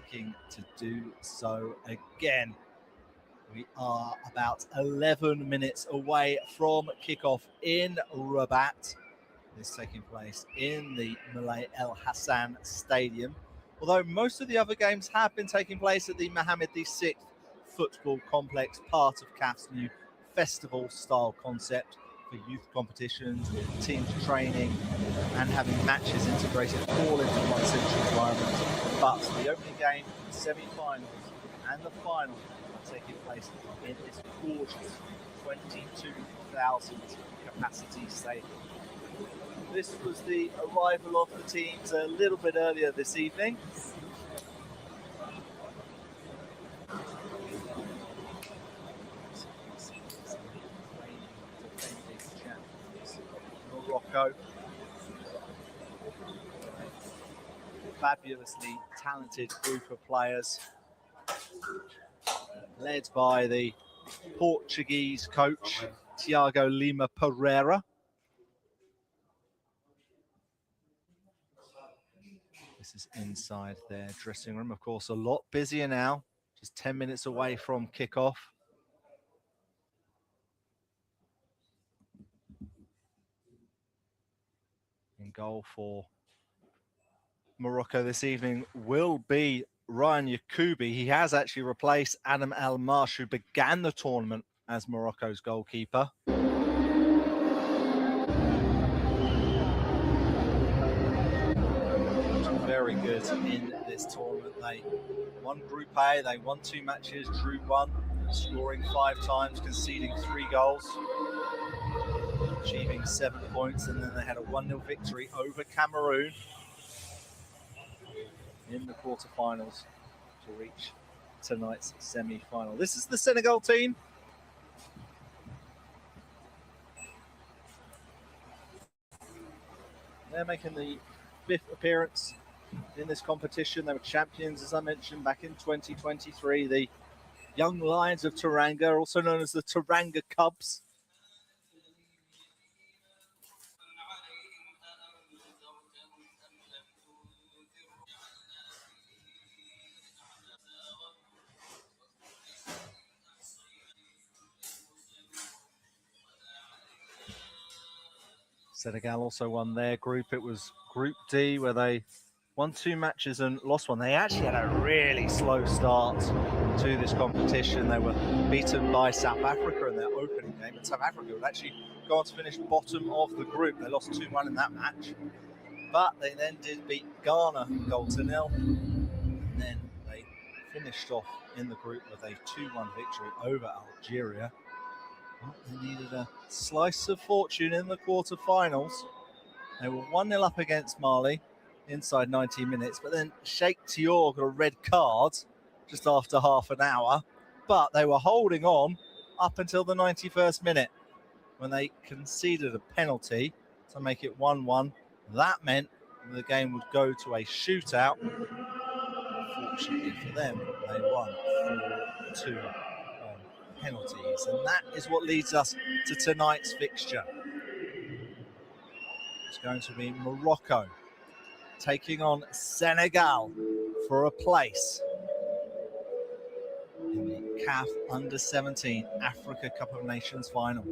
looking to do so again. We are about 11 minutes away from kickoff in Rabat. This taking place in the Moulay El Hassan Stadium. Although most of the other games have been taking place at the Mohammed VI football complex, part of CAF's new festival-style concept for youth competitions, with teams training and having matches integrated all into one central environment. But the opening game, the semi-finals and the final are taking place in this gorgeous 22,000 capacity stadium. This was the arrival of the teams a little bit earlier this evening. Morocco. Fabulously talented group of players, led by the Portuguese coach, Tiago Lima Pereira. This is inside their dressing room. Of course, a lot busier now, just 10 minutes away from kickoff. In goal for Morocco this evening will be Ryan Yakubi. He has actually replaced Adam Al-Marsh, who began the tournament as Morocco's goalkeeper. Very good in this tournament. They won Group A, they won 2 matches, drew 1, scoring 5 times, conceding 3 goals, achieving 7 points, and then they had a 1-0 victory over Cameroon in the quarterfinals to reach tonight's semi-final. This is the Senegal team. They're making the 5th appearance in this competition. They were champions, as I mentioned, back in 2023. The Young Lions of Teranga, also known as the Teranga Cubs. Senegal also won their group. It was Group D, where they won 2 matches and lost 1. They actually had a really slow start to this competition. They were beaten by South Africa in their opening game, and South Africa would actually go on to finish bottom of the group. They lost 2-1 in that match, but they then did beat Ghana 0-0, and then they finished off in the group with a 2-1 victory over Algeria. They needed a slice of fortune in the quarterfinals. They were 1-0 up against Mali inside 90 minutes, but then Sheikh Tior got a red card just after half an hour. But they were holding on up until the 91st minute when they conceded a penalty to make it 1-1. That meant the game would go to a shootout. Fortunately for them, they won 4-2. Penalties, and that is what leads us to tonight's fixture. It's going to be Morocco taking on Senegal for a place in the CAF Under-17 Africa Cup of Nations final.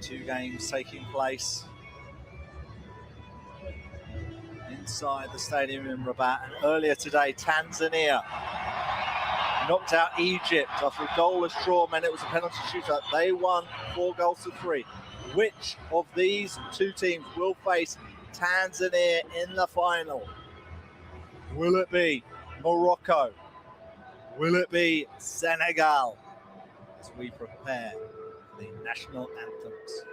Two games taking place inside the stadium in Rabat. And earlier today, Tanzania knocked out Egypt after a goalless draw meant it was a penalty shootout. They won 4-3. Which of these two teams will face Tanzania in the final? Will it be Morocco? Will it be Senegal? As we prepare for the national anthems.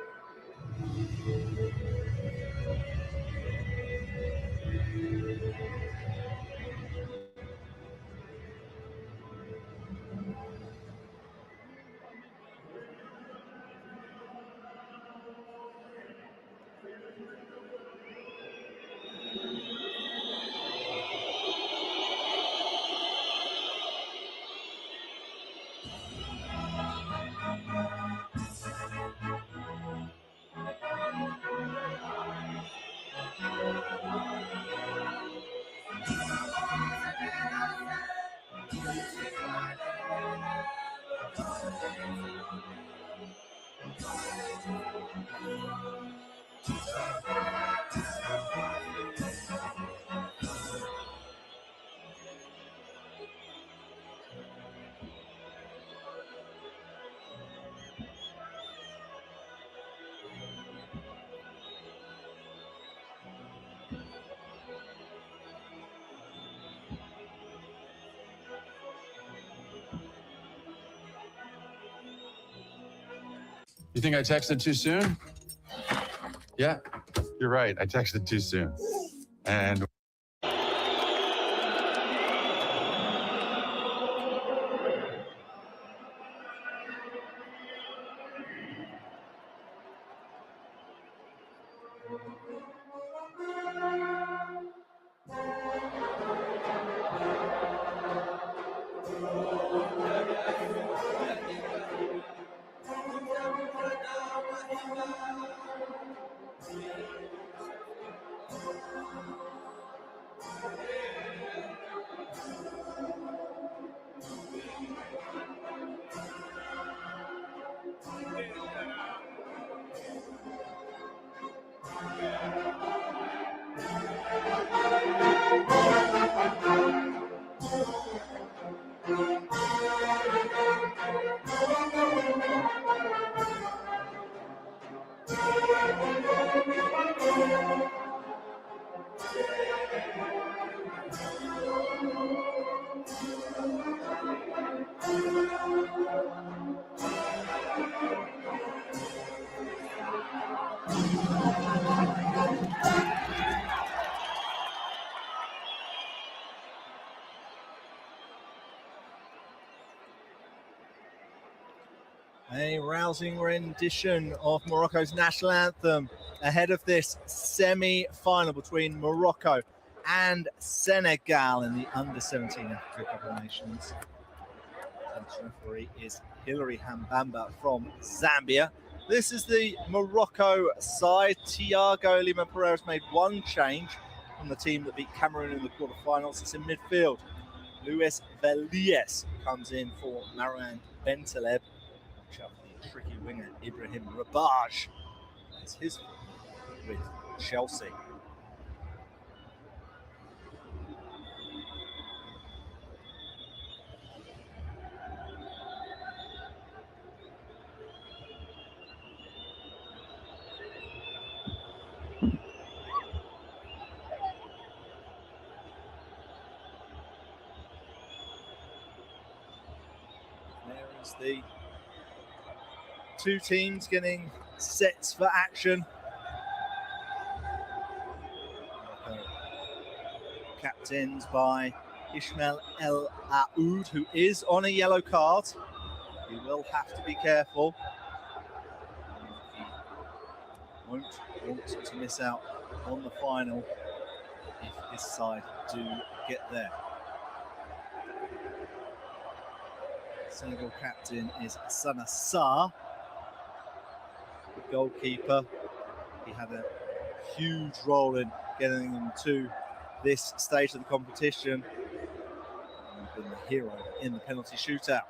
You think I texted too soon? Yeah, you're right. I texted too soon. And a rousing rendition of Morocco's national anthem ahead of this semi-final between Morocco and Senegal in the Under-17 Africa Cup of Nations. The referee is Hilary Hambamba from Zambia. This is the Morocco side. Thiago Lima Pereira's made one change from the team that beat Cameroon in the quarterfinals. It's in midfield. Luis Velies comes in for Marouane Bentaleb. The tricky winger Ibrahim Rabaj is his with Chelsea. There is the two teams getting sets for action. Captained by Ismail El Aoud, who is on a yellow card. He will have to be careful. He won't want to miss out on the final if his side do get there. Senegal captain is Sana Sarr, the goalkeeper. He had a huge role in getting them to this stage of the competition and been the hero in the penalty shootout.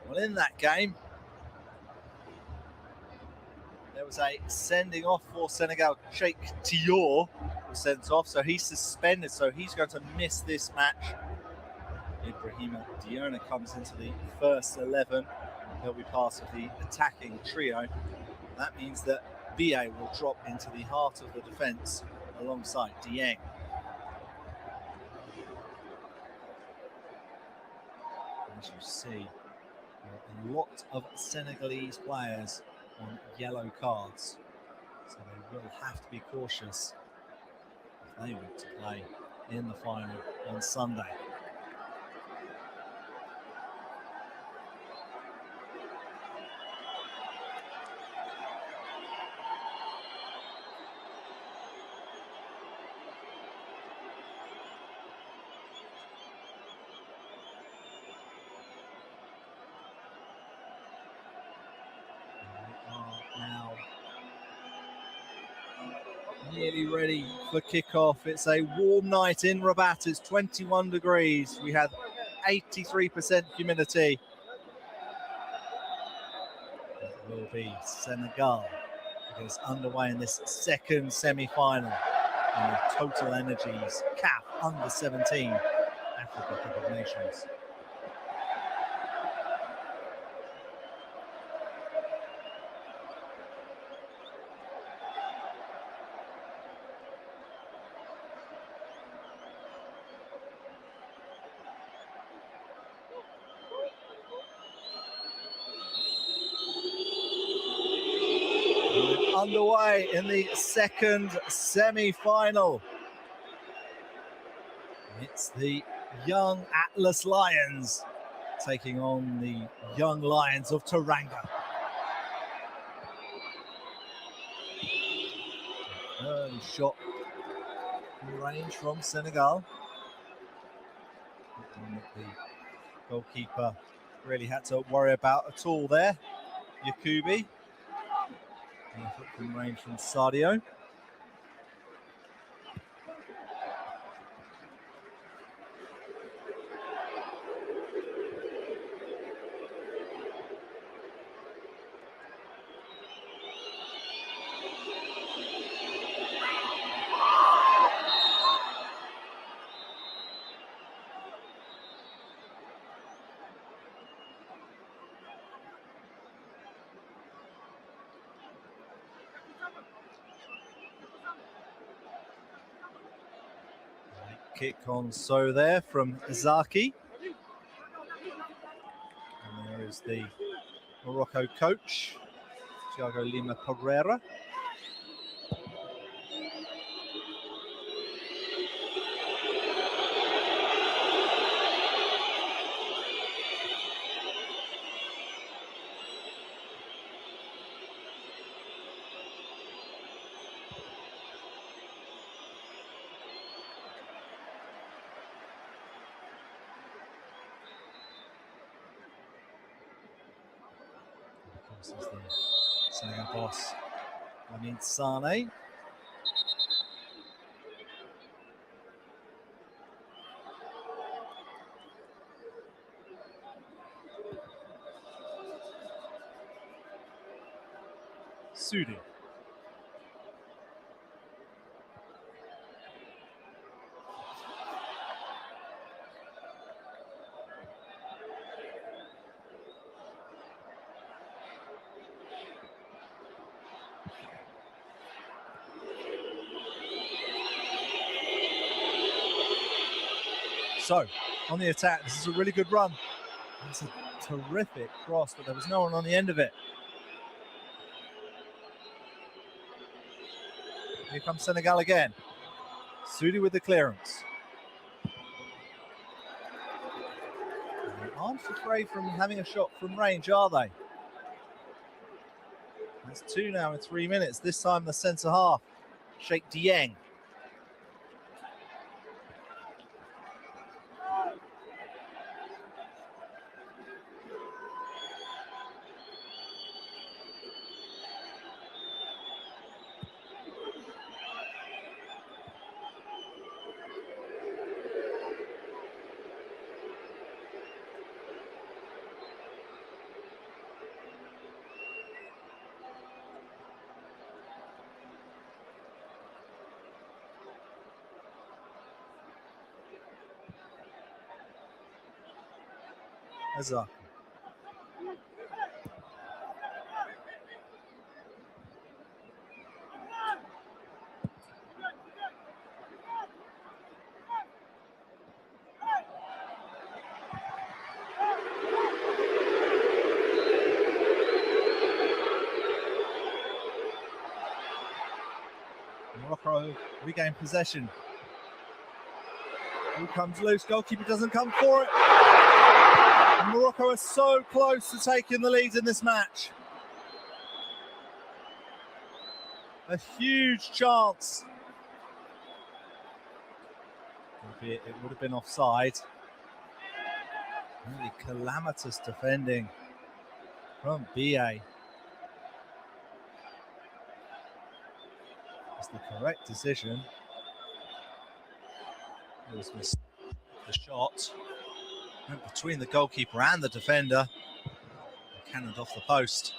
Well, in that game, there was a sending off for Senegal. Cheikh Tior was sent off, so he's suspended, so he's going to miss this match. Ibrahima Diona comes into the first 11. He'll be part of the attacking trio. That means that BA will drop into the heart of the defence alongside Dieng. As you see, there are a lot of Senegalese players on yellow cards, so they will have to be cautious if they want to play in the final on Sunday. Now nearly ready for kickoff. It's a warm night in Rabat. It's 21 degrees. We have 83% humidity. It will be Senegal that is underway in this second semi-final in the Total Energies CAF Under-17 Africa Cup of Nations. underway in the second semi-final. It's the young Atlas Lions taking on the young Lions of Teranga. Early shot in range from Senegal. The goalkeeper really had to worry about at all there. Yakubi. From range from Sadio. Kick on so there from Zaki. And there is the Morocco coach, Thiago Lima Pereira. This is the Senegal boss, Lamine Sane. Sudi. So, on the attack, this is a really good run. It's a terrific cross, but there was no one on the end of it. Here comes Senegal again. Sudi with the clearance. They aren't afraid from having a shot from range, are they? That's 2 now in 3 minutes. This time the centre half, Sheikh Dieng. Azar. Morocco regain possession. Ball comes loose, goalkeeper doesn't come for it. And Morocco are so close to taking the lead in this match. A huge chance. Albeit it would have been offside. Really calamitous defending from BA. It's the correct decision. It was the shot. Went between the goalkeeper and the defender. Cannoned off the post.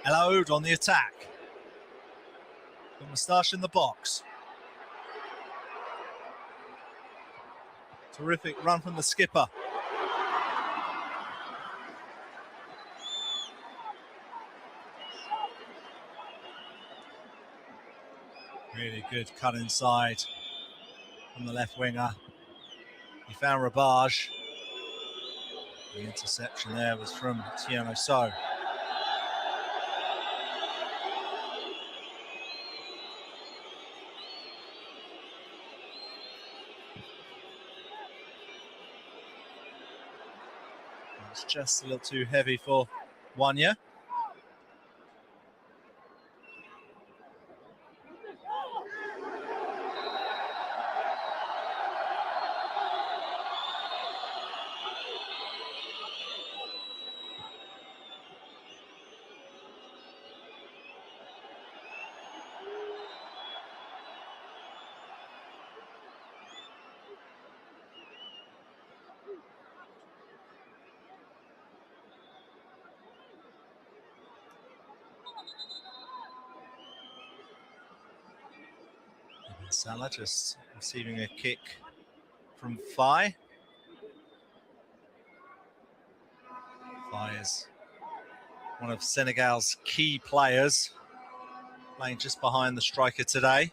El Aoud on the attack. Got Moustache in the box. Terrific run from the skipper. Really good cut inside from the left winger. He found Rabage. The interception there was from Tiano So. It's just a little too heavy for Wanya. Salah just receiving a kick from Faye. Faye is one of Senegal's key players, playing just behind the striker today.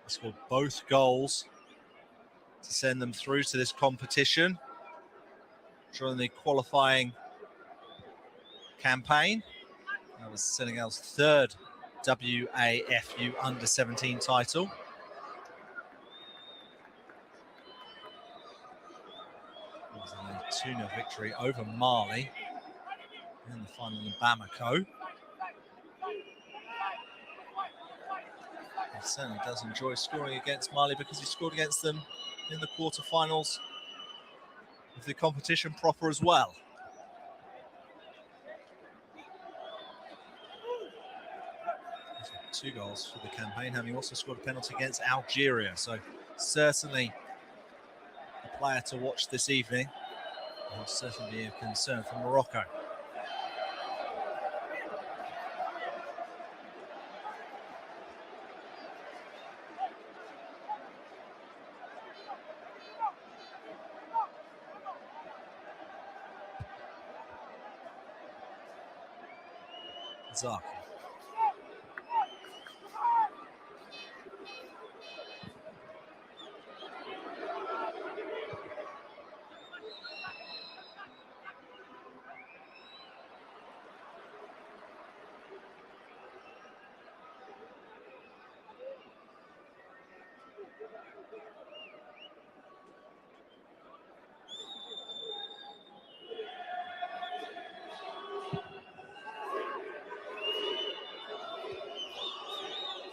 He scored both goals to send them through to this competition during the qualifying campaign. That was Senegal's third WAFU under-17 title. It was a 2-0 victory over Mali in the final in Bamako. He certainly does enjoy scoring against Mali because he scored against them in the quarterfinals of the competition proper as well. He's got 2 goals for the campaign, and he also scored a penalty against Algeria. So certainly a player to watch this evening. Will certainly be a concern for Morocco. Zaki.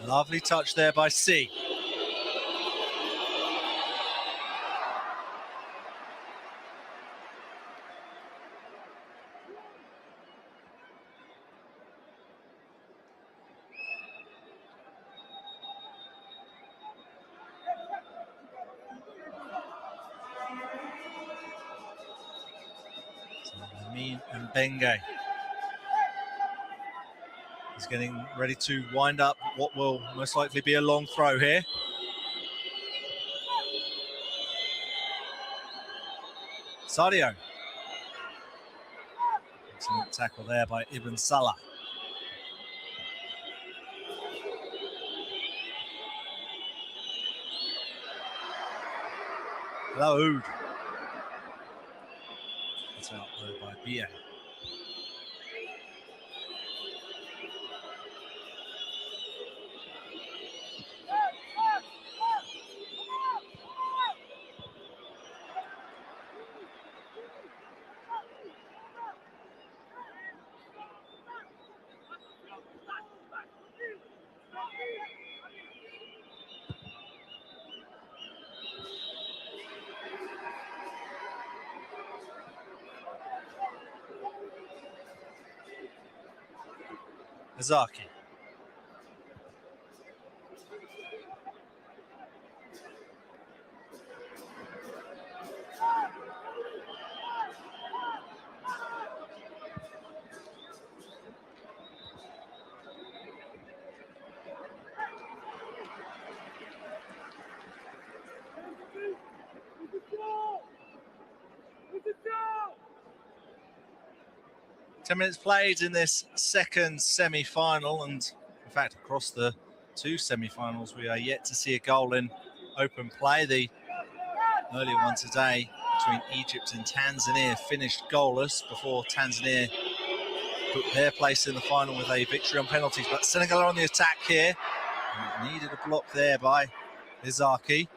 Lovely touch there by C. Amin Mbenge is getting ready to wind up what will most likely be a long throw here. Sadio. Excellent tackle there by Ibn Salah. Laoud. It's out there by Bia. Zaki. Ten minutes played in this second semi-final, and in fact across the two semi-finals we are yet to see a goal in open play. The earlier one today between Egypt and Tanzania finished goalless before Tanzania put their place in the final with a victory on penalties. But Senegal are on the attack here. And needed a block there by Izaki.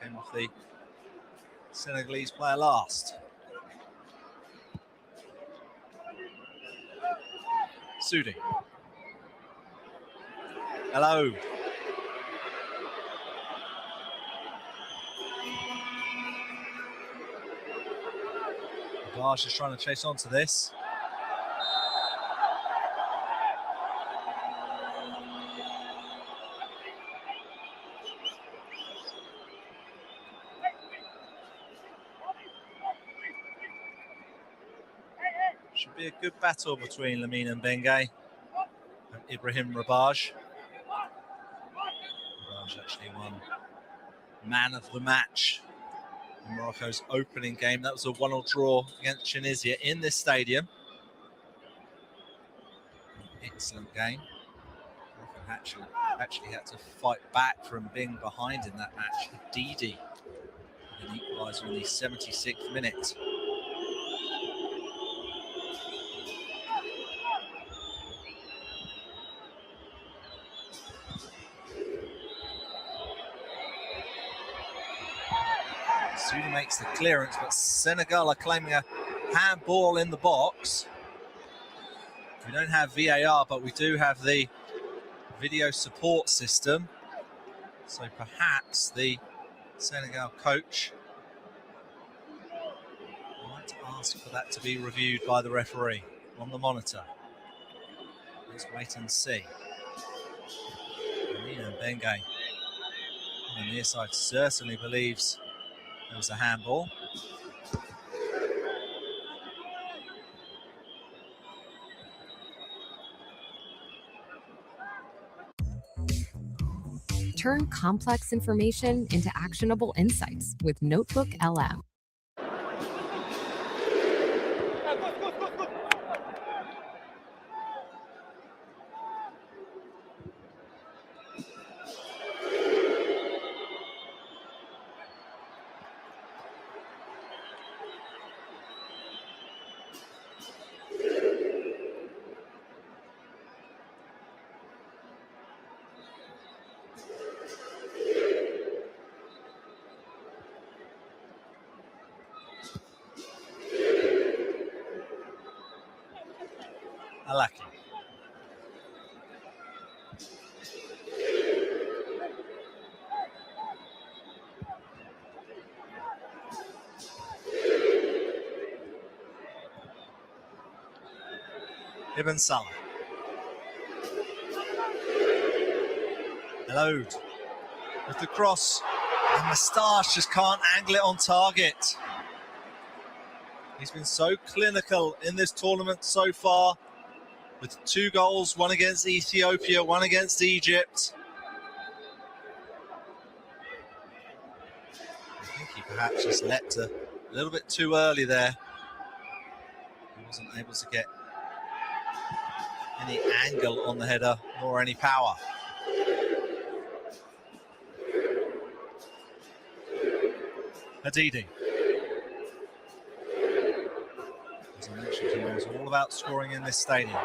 Came off the Senegalese player last. Sudi. Hello. Barge is trying to chase onto this. Should be a good battle between Lamine and Bengay and Ibrahim Rabaj. Rabaj actually won man of the match in Morocco's opening game. That was a 1-1 draw against Tunisia in this stadium. Excellent game. Morocco actually had to fight back from being behind in that match. Didi, an equaliser in the 76th minute. Sudi makes the clearance, but Senegal are claiming a handball in the box. We don't have VAR, but we do have the video support system. So perhaps the Senegal coach might ask for that to be reviewed by the referee on the monitor. Let's wait and see. Nina Bengay on the near side certainly believes there was a handball. Turn complex information into actionable insights with Notebook LM. Alaki. Ibn Salah. Hello. With the cross, and Moustache just can't angle it on target. He's been so clinical in this tournament so far, with 2 goals, one against Ethiopia, one against Egypt. I think he perhaps just leapt a little bit too early there. He wasn't able to get any angle on the header, nor any power. Hadidi. As I mentioned, he knows all about scoring in this stadium.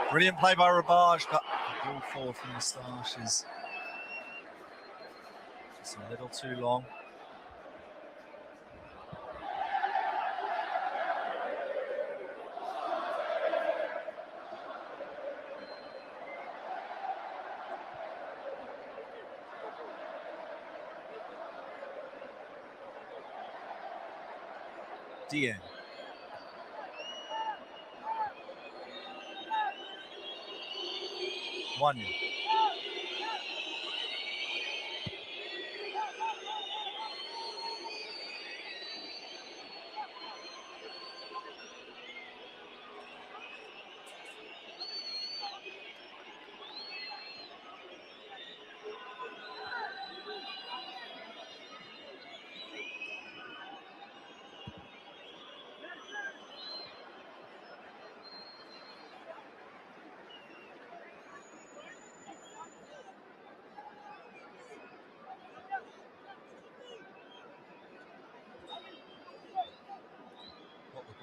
Brilliant play by Rabaj, but the ball forward from Moustache is just a little too long. Dien. One.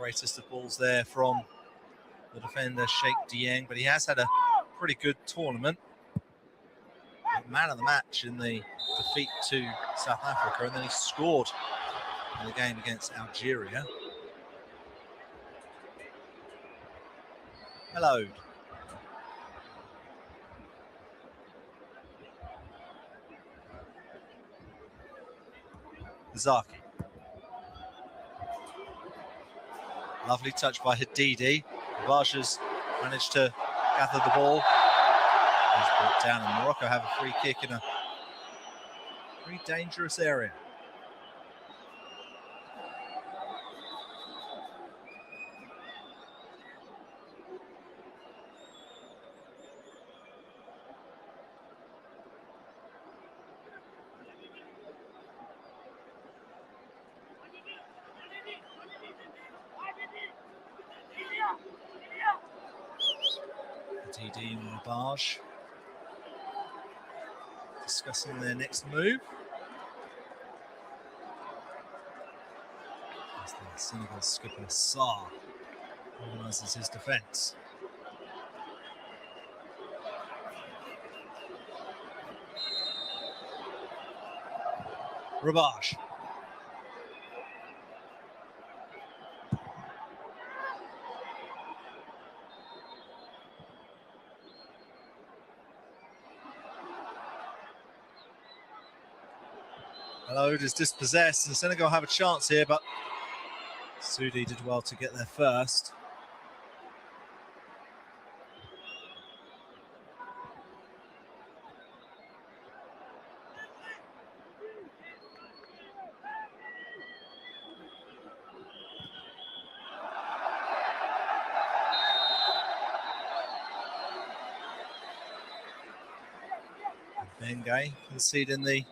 greatest of balls there from the defender, Sheikh Dieng, but he has had a pretty good tournament. Man of the match in the defeat to South Africa, and then he scored in the game against Algeria. Hello. Zaki. Lovely touch by Hadidi. Rubaj has managed to gather the ball. He's brought down, and Morocco have a free kick in a very dangerous area. Hadidi and Rubaj discussing their next move. As the Senegal skipper Sarr organises his defence. Rubaj. Load is dispossessed, and Senegal have a chance here, but Sudi did well to get there first. Bengay conceding the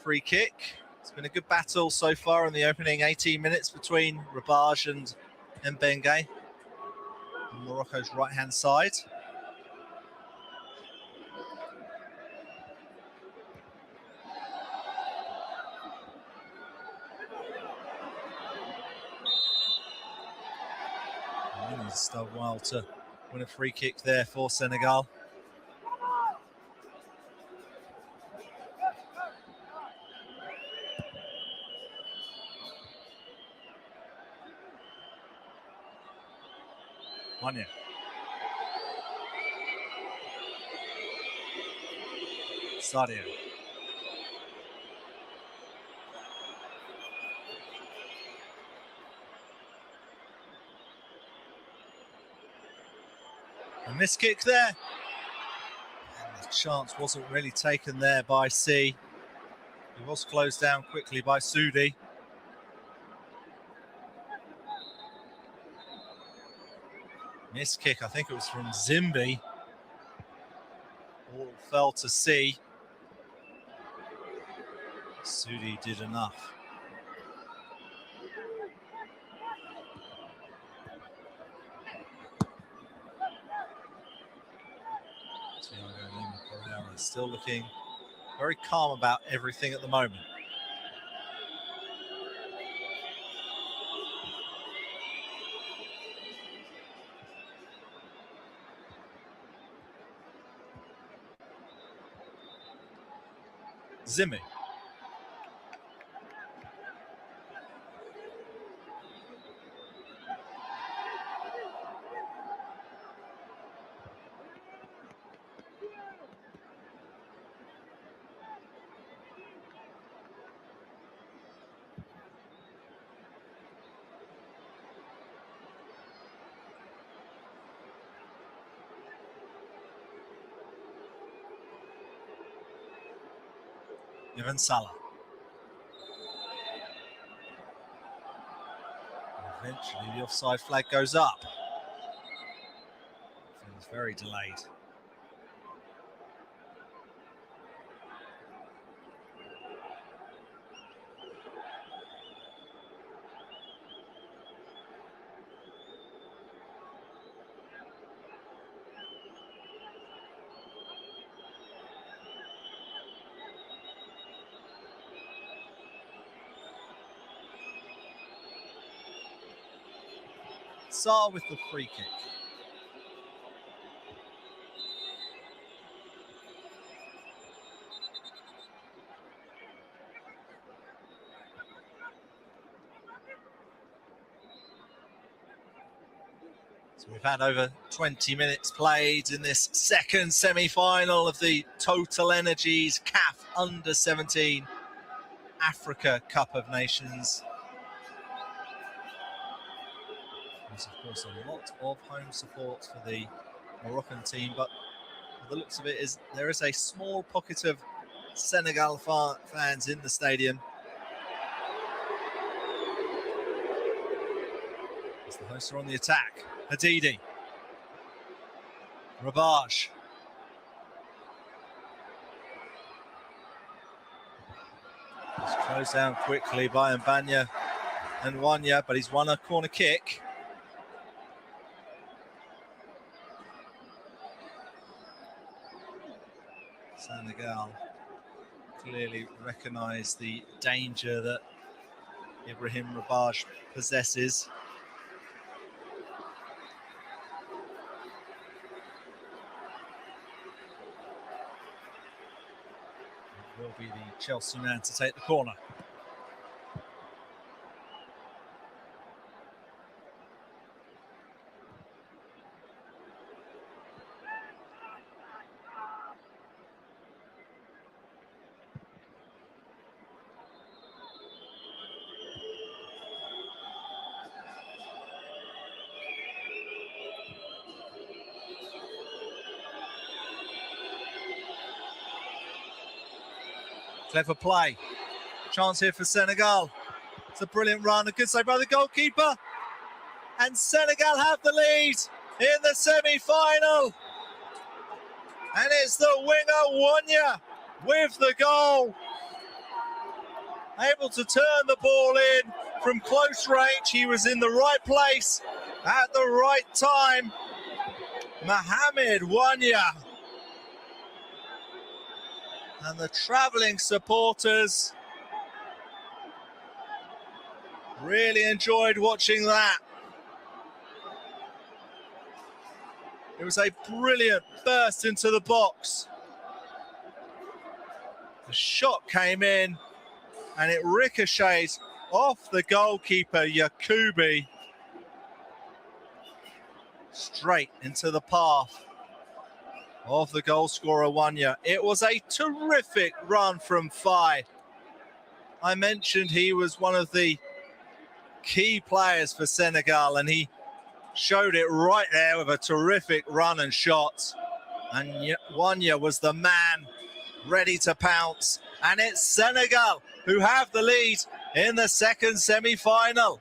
free kick. It's been a good battle so far in the opening 18 minutes between Rubaj and Mbengay on Morocco's right-hand side. It's done well to win a free kick there for Senegal. Manya. Sadio. A missed kick there. And the chance wasn't really taken there by C. It was closed down quickly by Sudi. Missed kick, I think it was from Zimbi. All fell to C. Sudi did enough. Still looking very calm about everything at the moment. Zimmi. Even Salah. Eventually the offside flag goes up. It was very delayed. Sarr with the free kick. So we've had over 20 minutes played in this second semi-final of the Total Energies CAF Under-17 Africa Cup of Nations. There's of course a lot of home support for the Moroccan team, but the looks of it is there is a small pocket of Senegal fans in the stadium. As the hosts are on the attack, Hadidi, Rabaj. It's closed down quickly by Mbanya and Wanya, but he's won a corner kick. Senegal clearly recognise the danger that Ibrahim Rabaj possesses. It will be the Chelsea man to take the corner. Clever play. Chance here for Senegal. It's a brilliant run. A good save by the goalkeeper. And Senegal have the lead in the semi-final. And it's the winger, Wanya, with the goal. Able to turn the ball in from close range. He was in the right place at the right time. Mohamed Wanya. And the travelling supporters really enjoyed watching that. It was a brilliant burst into the box. The shot came in and it ricocheted off the goalkeeper, Yakubi, straight into the path of the goal scorer, Wanya. It was a terrific run from Faye. I mentioned he was one of the key players for Senegal, and he showed it right there with a terrific run and shot. And Wanya was the man ready to pounce. And it's Senegal who have the lead in the second semi-final.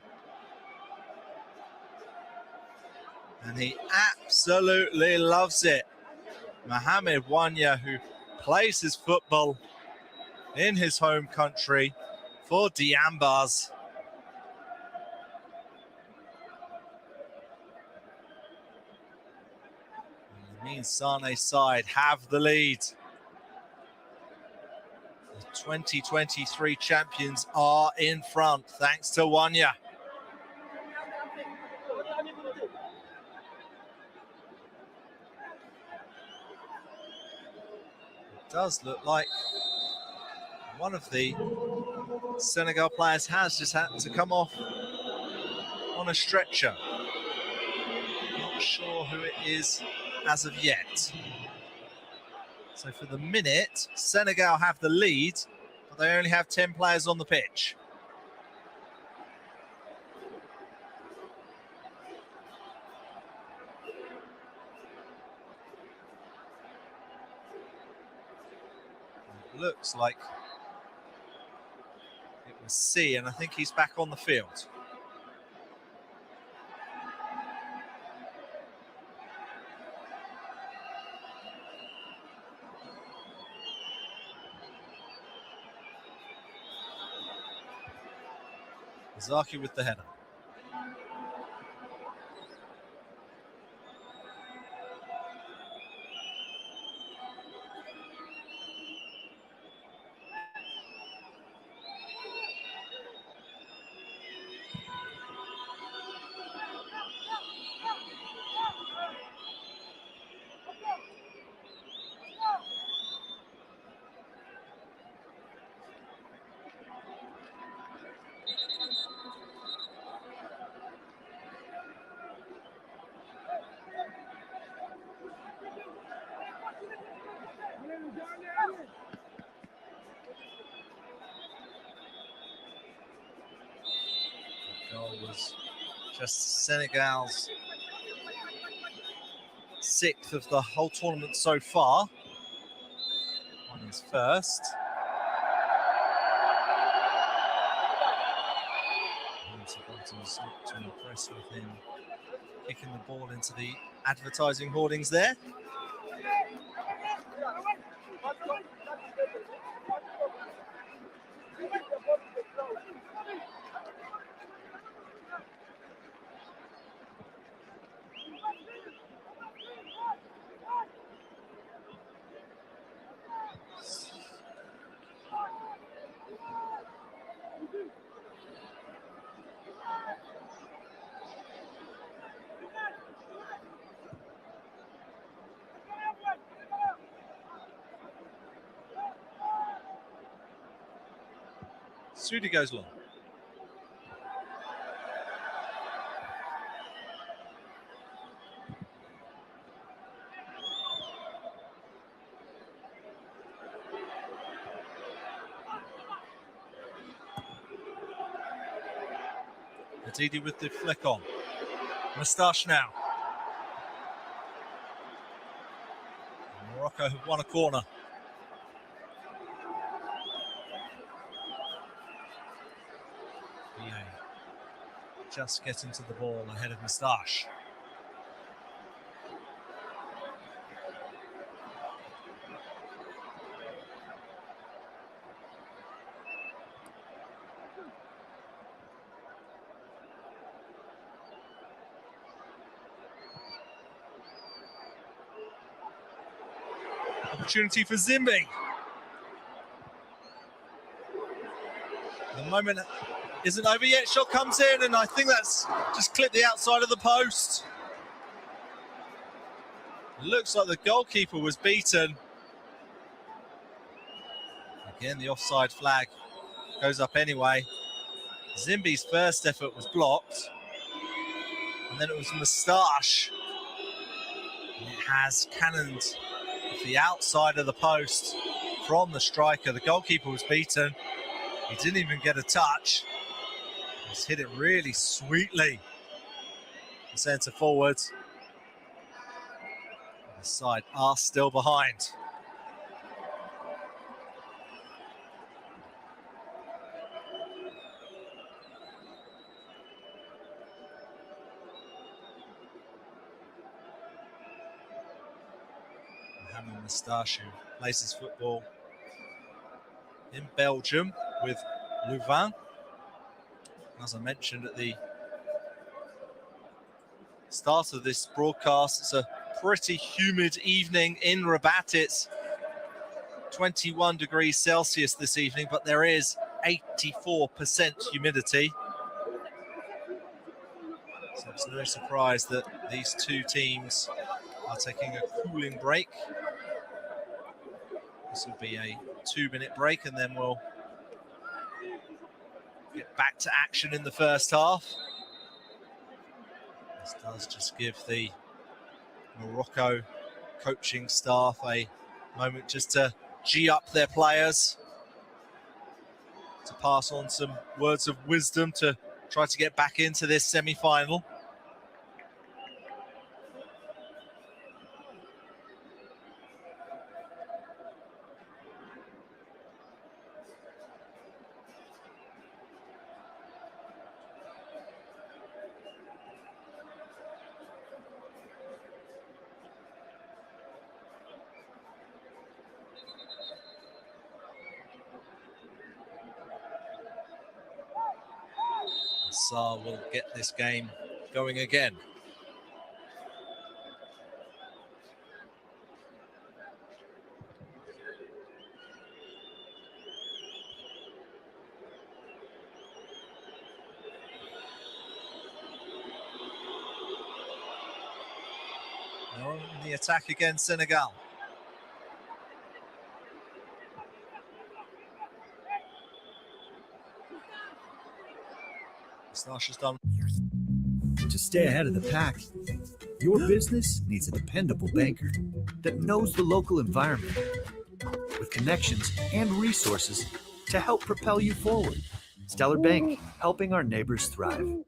And he absolutely loves it. Mohamed Wanya, who plays his football in his home country for Diambars. It means Sane's side have the lead. The 2023 champions are in front thanks to Wanya. It does look like one of the Senegal players has just had to come off on a stretcher. Not sure who it is as of yet. So for the minute, Senegal have the lead, but they only have 10 players on the pitch. It looks like it was C, and I think he's back on the field. Zaki with the header. was just Senegal's 6th of the whole tournament so far. On his first. Supporters not too impressed with him kicking the ball into the advertising hoardings there. Sudi goes long. Adidi with the flick on. Moustache now. Morocco have won a corner. Just getting to the ball ahead of Moustache. Opportunity for Zimbi. The moment isn't over yet. Shot comes in, and I think that's just clipped the outside of the post. Looks like the goalkeeper was beaten. Again, the offside flag goes up anyway. Zimbi's first effort was blocked, and then it was Moustache. And it has cannoned off the outside of the post from the striker. The goalkeeper was beaten. He didn't even get a touch. He's hit it really sweetly. The centre forwards. The side are still behind. Mohamed Moustache, who plays his football in Belgium with Louvain. As I mentioned at the start of this broadcast, it's a pretty humid evening in Rabat. It's 21 degrees Celsius this evening, but there is 84% humidity. So it's no surprise that these two teams are taking a cooling break. This will be a 2-minute break, and then we'll get back to action in the first half. This does just give the Morocco coaching staff a moment just to G up their players, to pass on some words of wisdom to try to get back into this semi-final. Saar will get this game going again. They're on the attack again, Senegal. Moustache done. To stay ahead of the pack, your business needs a dependable banker that knows the local environment, with connections and resources to help propel you forward. Stellar Bank, helping our neighbors thrive.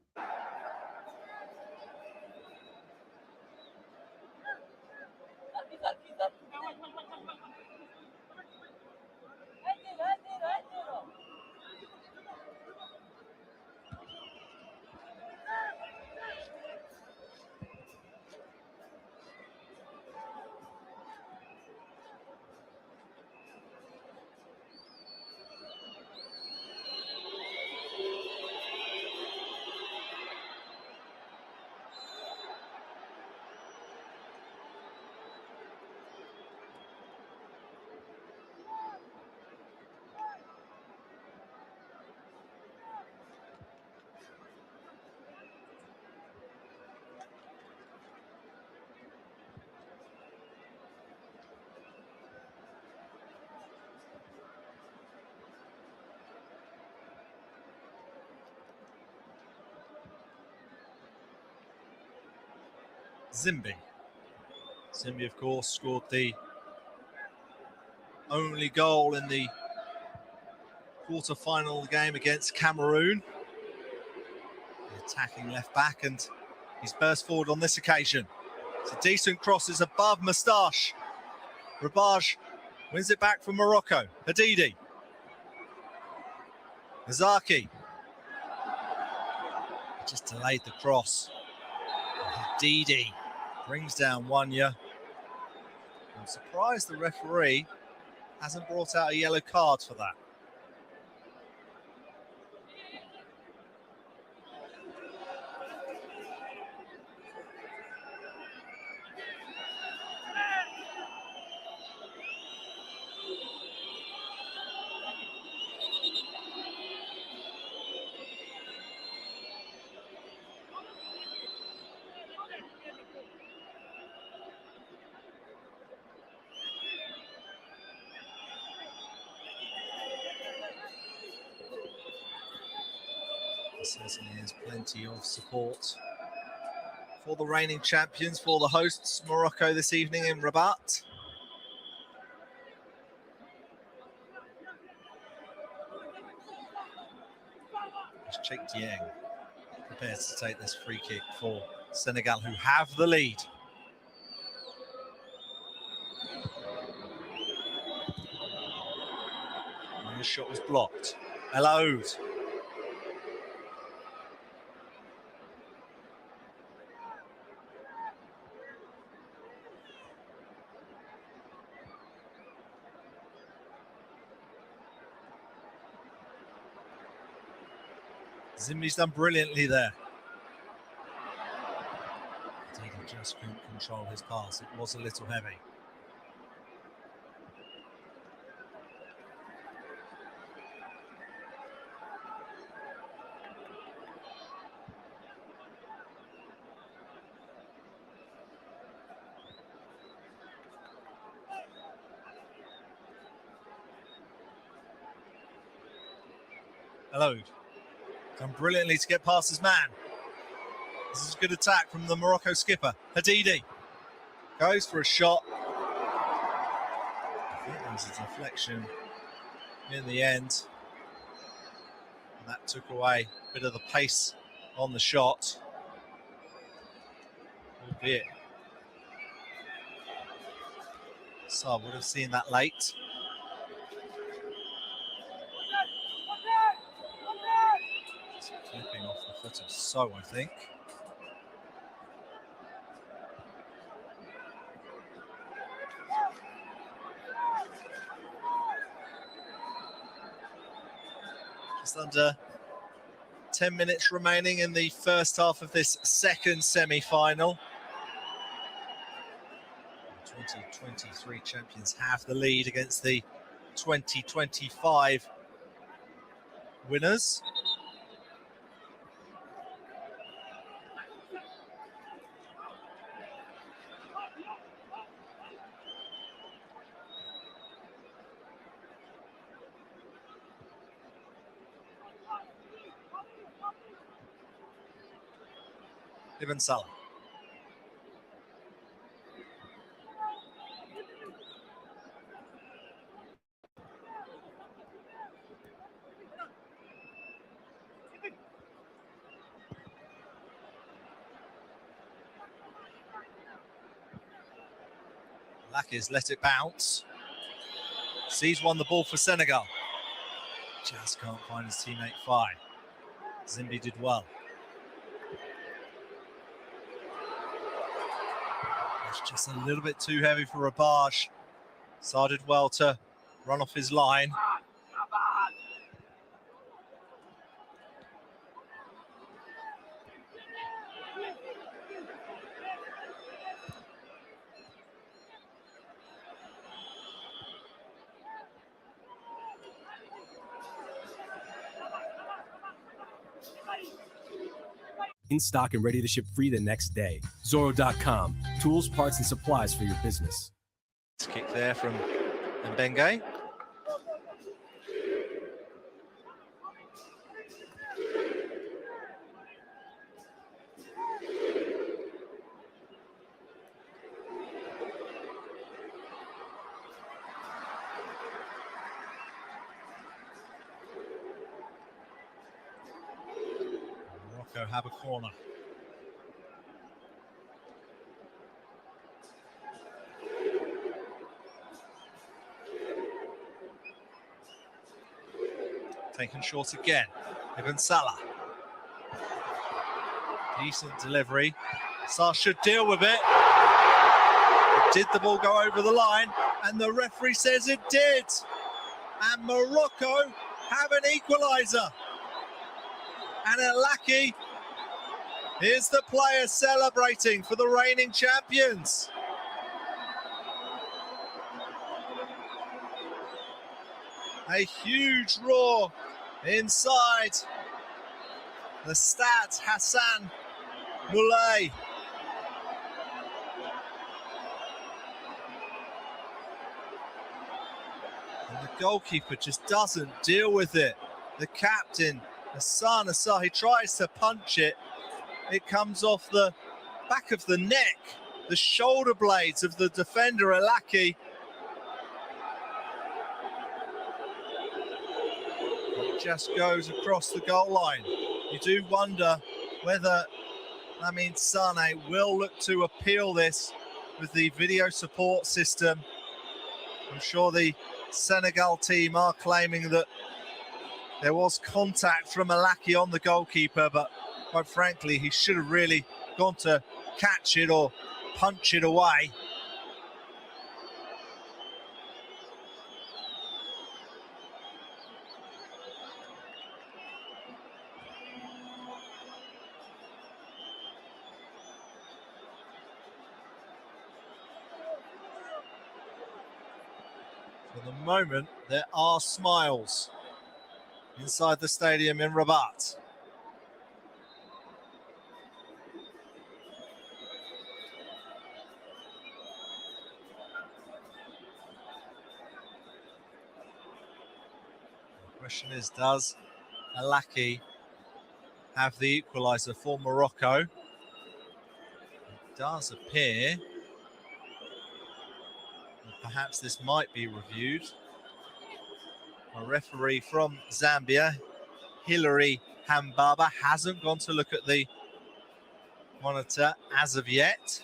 Zimbi. Zimbi, of course, scored the only goal in the quarter-final game against Cameroon. The attacking left back, and he's burst forward on this occasion. It's a decent cross, is above Moustache. Rabaj wins it back from Morocco. Hadidi. Azaki. Just delayed the cross. Hadidi brings down Wanya. I'm surprised the referee hasn't brought out a yellow card for that. Certainly is plenty of support for the reigning champions, for the hosts, Morocco, this evening in Rabat. As Cheikh Dieng prepares to take this free kick for Senegal, who have the lead. And this shot was blocked. El Oud. Zimbi's done brilliantly there. He just couldn't control his pass. It was a little heavy. Hello. Done brilliantly to get past his man. This is a good attack from the Morocco skipper. Hadidi goes for a shot. I think there was a deflection in the end. And that took away a bit of the pace on the shot. Albeit Saab would have seen that late. Flipping off the foot of So, I think. Just under 10 minutes remaining in the first half of this second semi-final. 2023 champions have the lead against the 2025 winners. Ibn Salah. Lakis let it bounce. Sees won the ball for Senegal. Just can't find his teammate Fai. Zimbi did well. It's just a little bit too heavy for Rabaj. Saad did well to run off his line. In stock and ready to ship free the next day. Zoro.com. Tools, parts, and supplies for your business. Kick there from Mbenge. have a corner. Taken short again. Ibn Salah. Decent delivery. Sar should deal with it. Did the ball go over the line? And the referee says it did. And Morocco have an equaliser. And Alaki is the player celebrating for the reigning champions. A huge roar inside the Stade Hassan Moulay. And the goalkeeper just doesn't deal with it. The captain, Hassan Assar, he tries to punch it. It comes off the back of the neck, the shoulder blades of the defender, Alaki. It just goes across the goal line. You do wonder whether Lamine Sane will look to appeal this with the video support system. I'm sure the Senegal team are claiming that there was contact from Alaki on the goalkeeper, but quite frankly, he should have really gone to catch it or punch it away. For the moment, there are smiles inside the stadium in Rabat. The question is, does Alaki have the equaliser for Morocco? It does appear perhaps this might be reviewed. A referee from Zambia, Hilary Hambaba, hasn't gone to look at the monitor as of yet.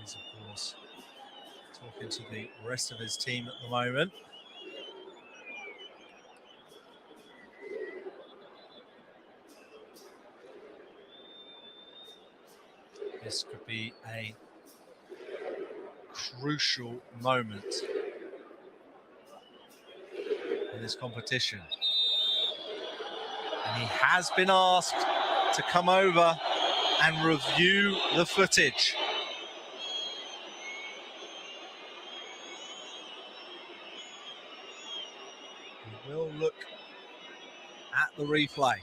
He's, of course, talking to the rest of his team at the moment. This could be a crucial moment in this competition. And he has been asked to come over and review the footage. We will look at the replay.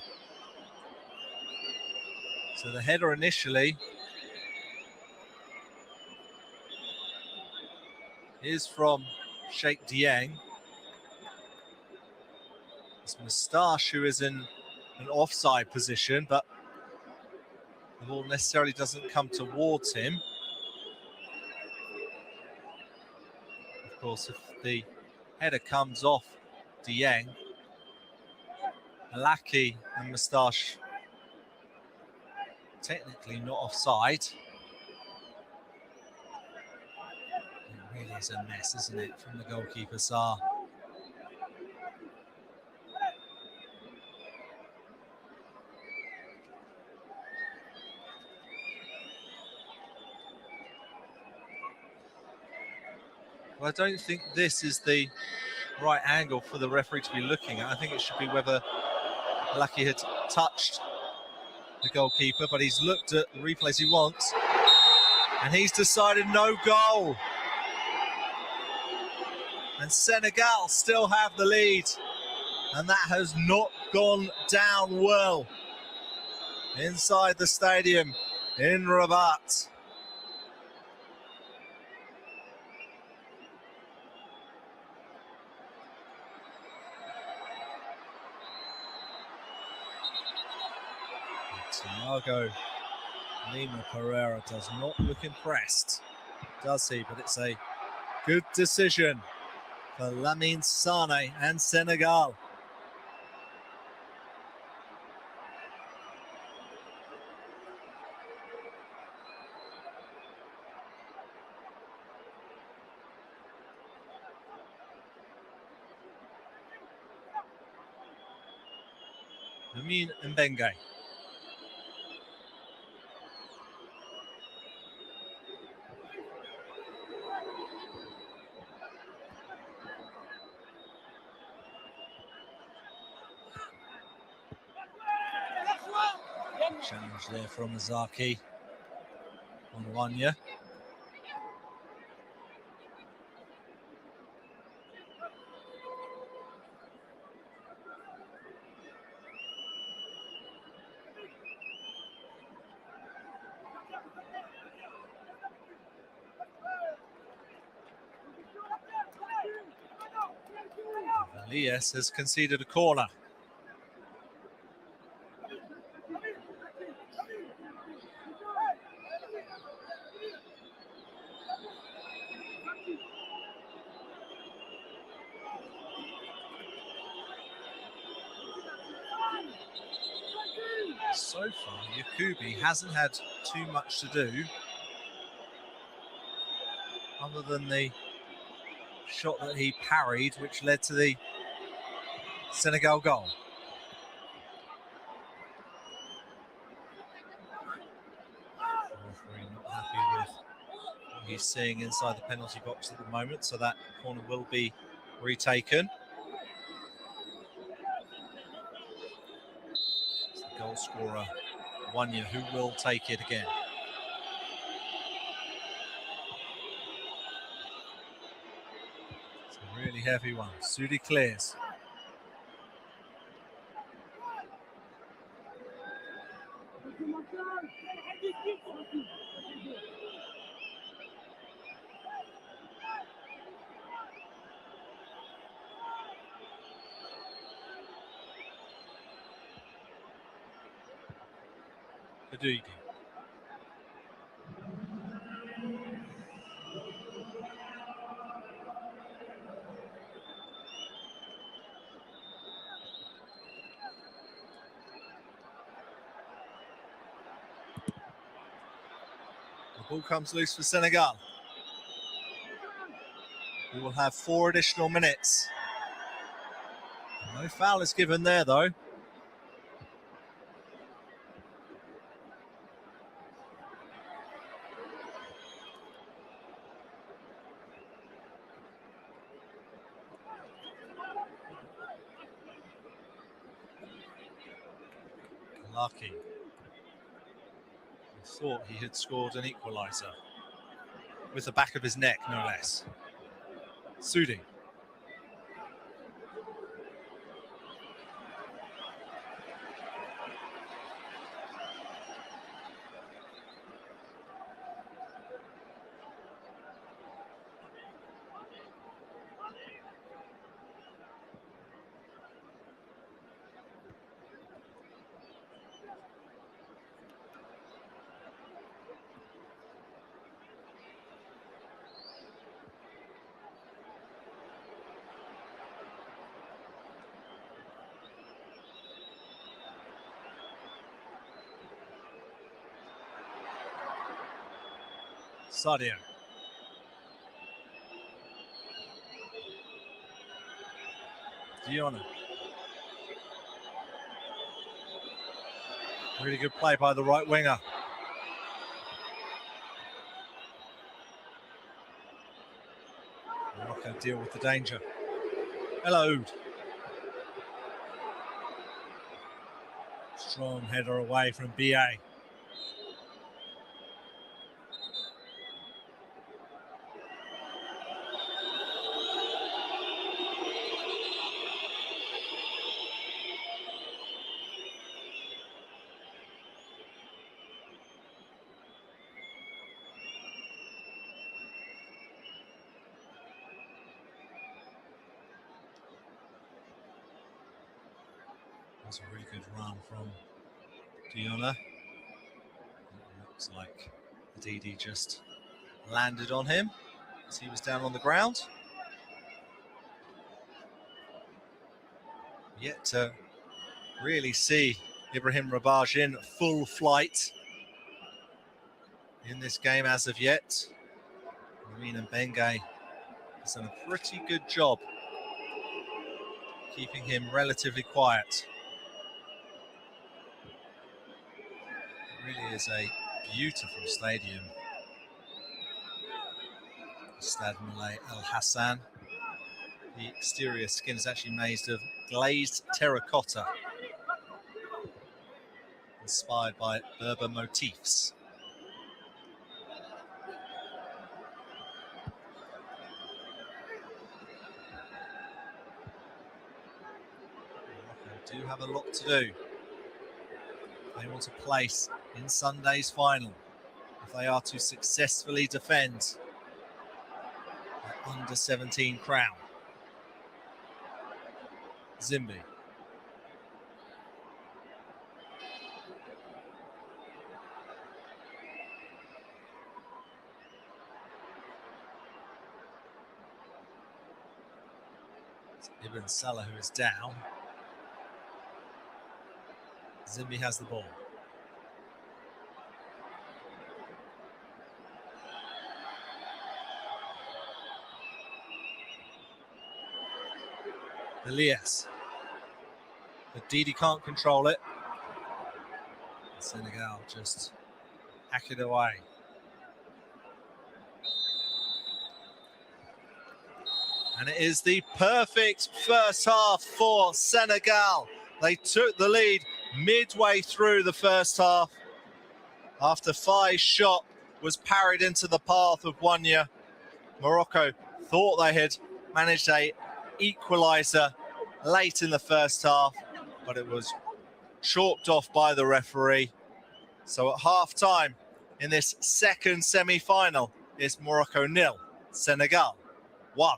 So the header initially is from Sheikh Dieng. It's Moustache who is in an offside position, but the ball necessarily doesn't come towards him. Of course, if the header comes off Dieng, Alaki and Moustache technically not offside. It really is a mess, isn't it, from the goalkeeper, Sar? Well, I don't think this is the right angle for the referee to be looking at. I think it should be whether Alaki had touched the goalkeeper, but he's looked at the replays he wants, and he's decided no goal. And Senegal still have the lead, and that has not gone down well inside the stadium in Rabat. Santiago Lima Pereira does not look impressed, does he? But it's a good decision for Lamine Sane and Senegal. Lamine Mbenge. Challenge there from Azaki on Wanya. Elias has conceded a corner. So far, Yakubi hasn't had too much to do other than the shot that he parried, which led to the Senegal goal. Referee not happy with what he's seeing inside the penalty box at the moment, so that corner will be retaken. It's the goal scorer, Wanya, who will take it again. It's a really heavy one. Sudi clears. Hadidi. The ball comes loose for Senegal. We will have 4 additional minutes. No foul is given there, though. Lucky. He thought he had scored an equaliser. With the back of his neck, no less. Sudi. Sadio. Diona. Really good play by the right winger. Morocco deal with the danger. Hello. Strong header away from BA. That's a really good run from Diona. Looks like Didi just landed on him as he was down on the ground. Yet to really see Ibrahim Rabaj in full flight in this game as of yet. Marina Bengay has done a pretty good job keeping him relatively quiet. It really is a beautiful stadium. Stade Moulay El Hassan. The exterior skin is actually made of glazed terracotta, inspired by Berber motifs. Morocco do have a lot to do. They want to place in Sunday's final if they are to successfully defend their under-17 crown. Zimbi. It's Ibn Salah who is down. Zimbi has the ball. Elias. But Didi can't control it. Senegal just hack it away. And it is the perfect first half for Senegal. They took the lead midway through the first half after Fai's shot was parried into the path of Wanya. Morocco thought they had managed a equaliser late in the first half, but it was chalked off by the referee. So at half-time in this second semi-final, it's Morocco 0, Senegal 1.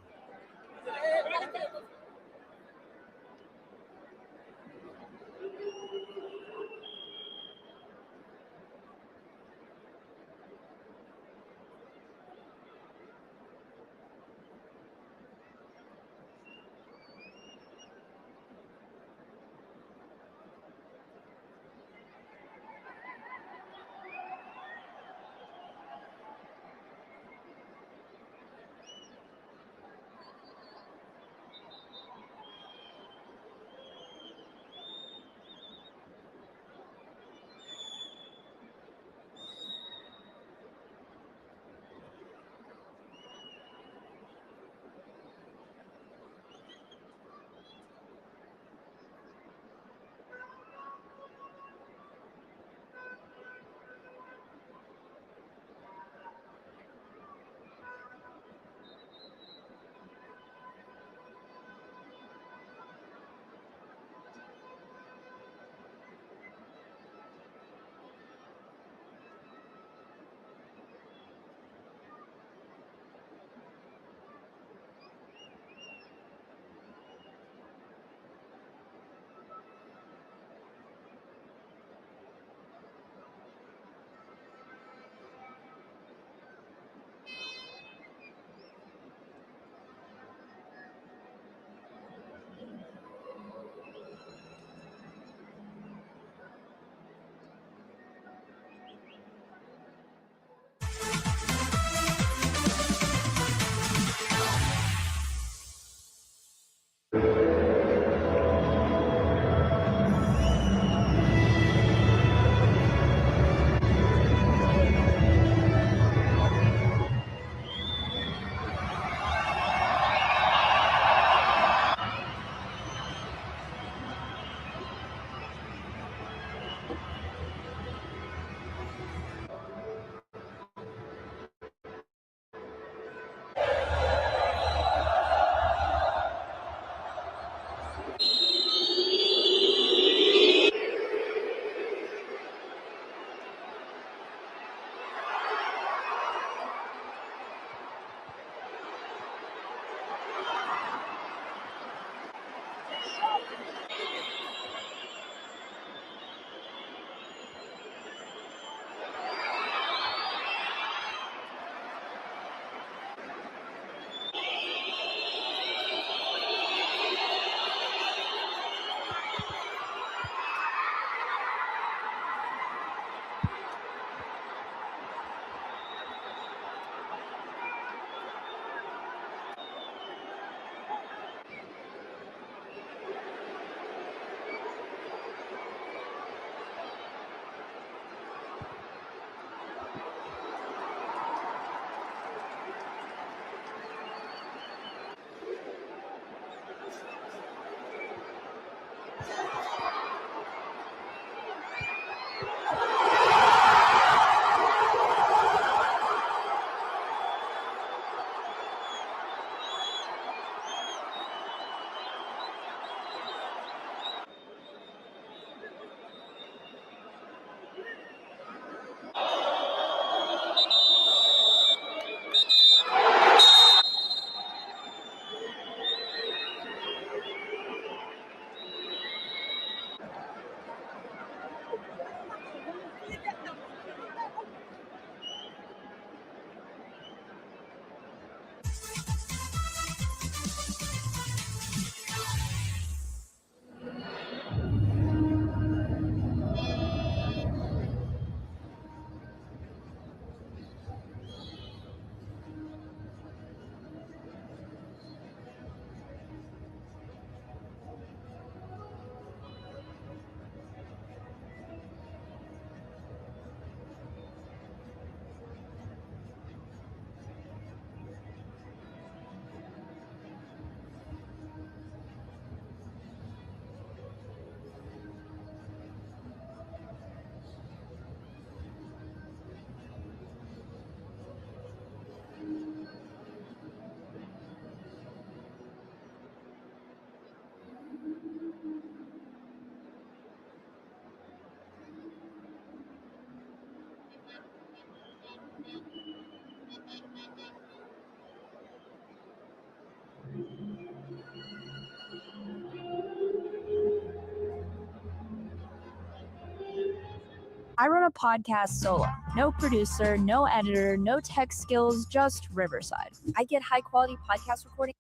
I run a podcast solo. No producer, no editor, no tech skills, just Riverside. I get high quality podcast recording.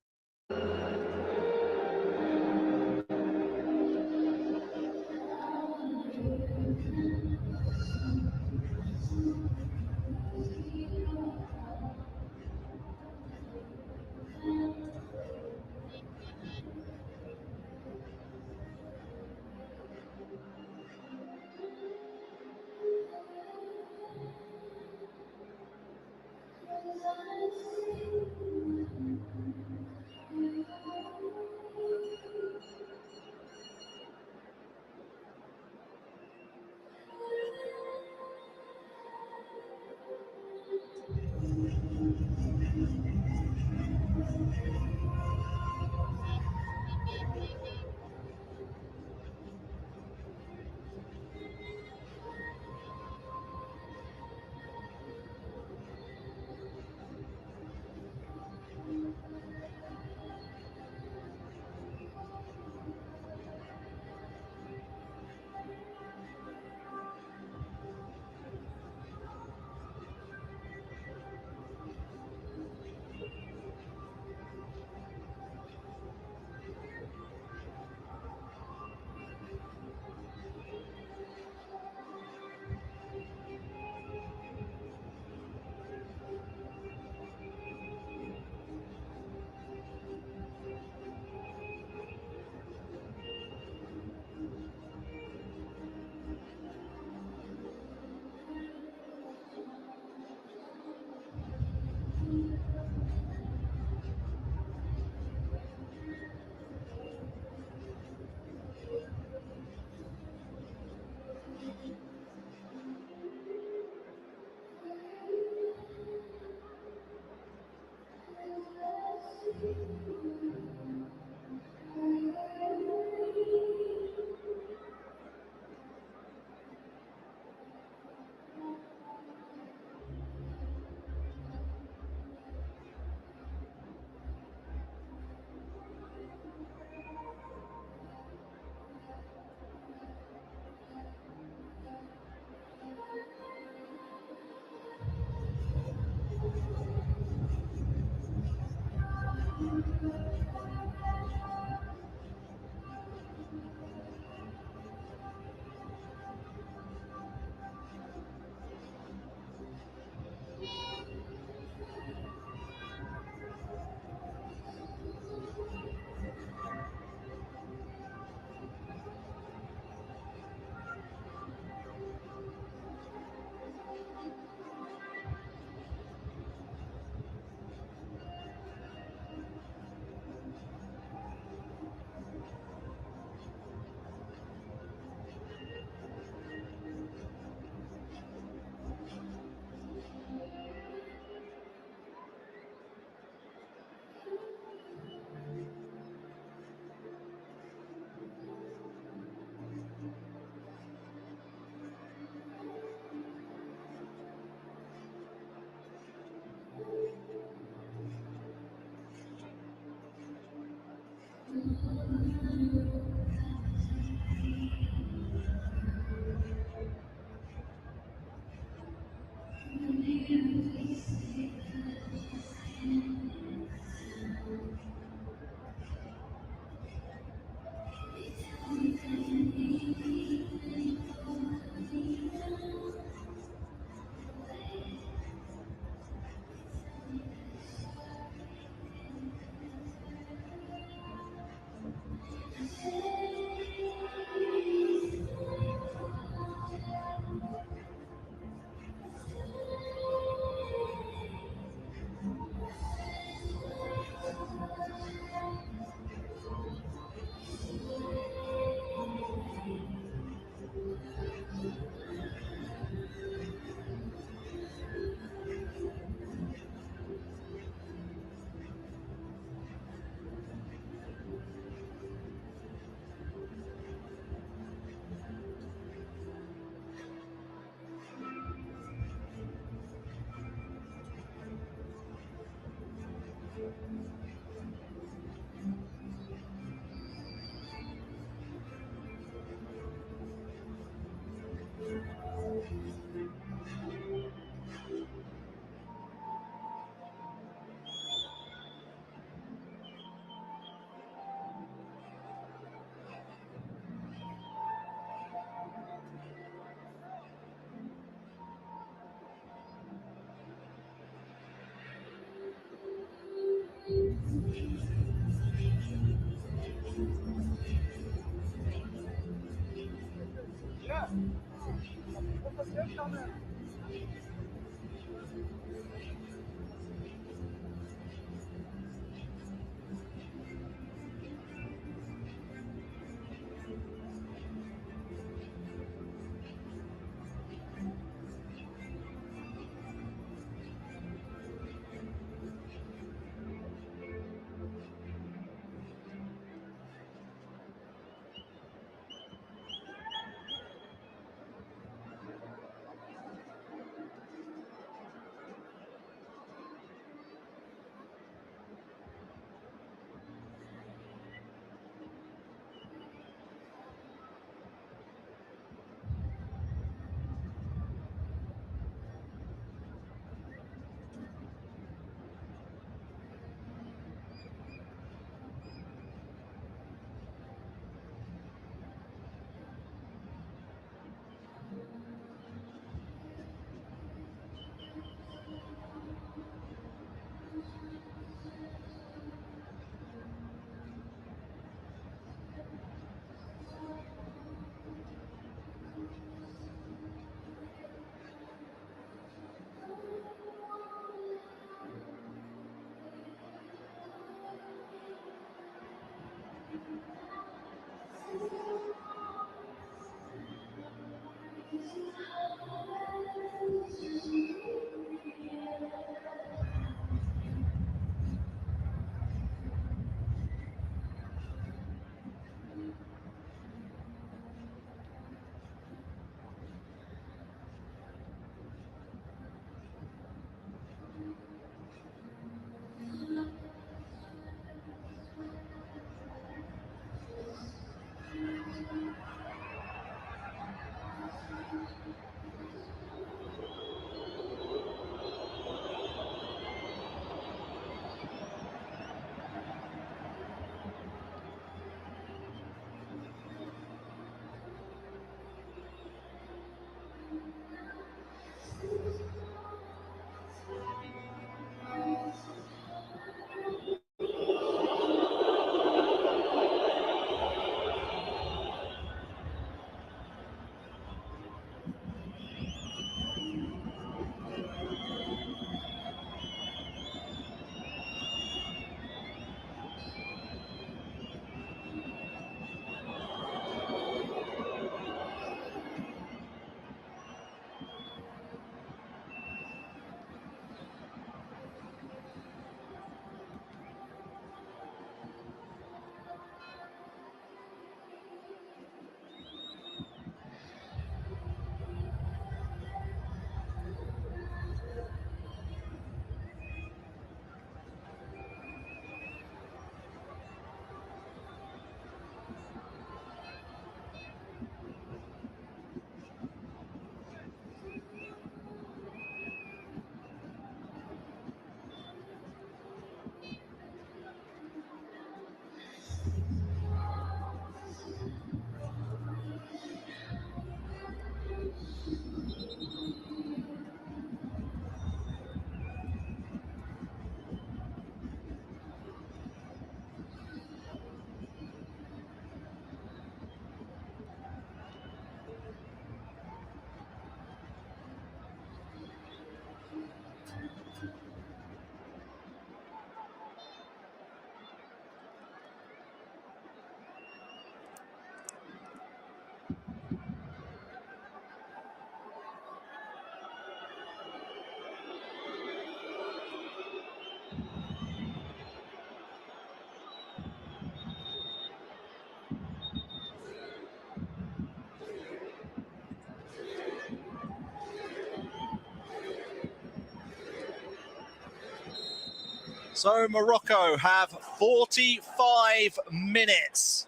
So Morocco have 45 minutes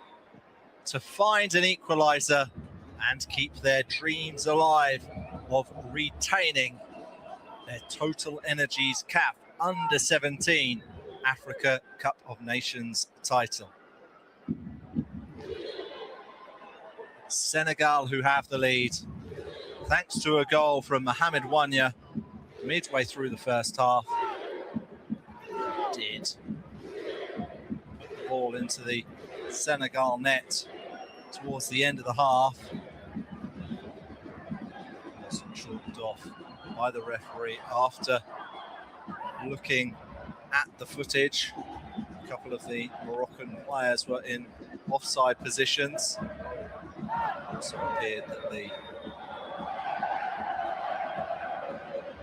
to find an equaliser and keep their dreams alive of retaining their Total Energies CAF Under-17 Africa Cup of Nations title. Senegal, who have the lead, thanks to a goal from Mohamed Wanya midway through the first half. Did put the ball into the Senegal net towards the end of the half. talked off by the referee after looking at the footage. A couple of the Moroccan players were in offside positions. It also appeared that the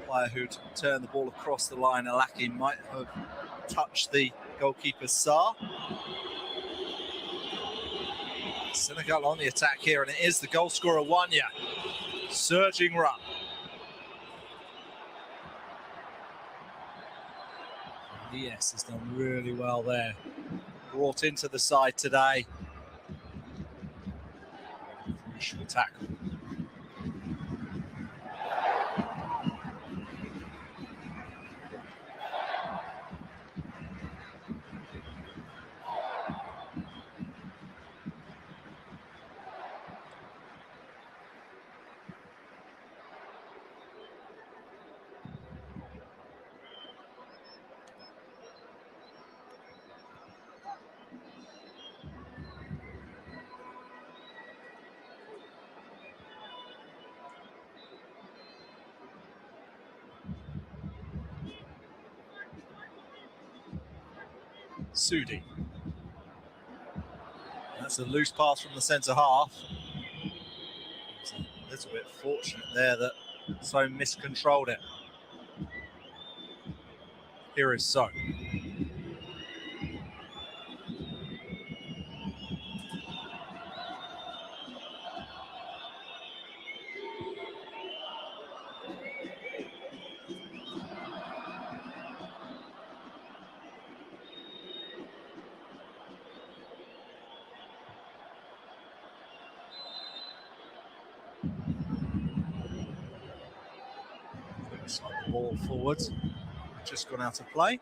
player who'd turned the ball across the line, Alaki, might have touched the goalkeeper Sarr. Senegal on the attack here, and it is the goal scorer Wanya. Surging run. Yes, has done really well there. Brought into the side today. Crucial tackle. Sudi. That's a loose pass from the centre half. It's a little bit fortunate there that So miscontrolled it. Here is So. Looks like the ball forwards. Just gone out of play.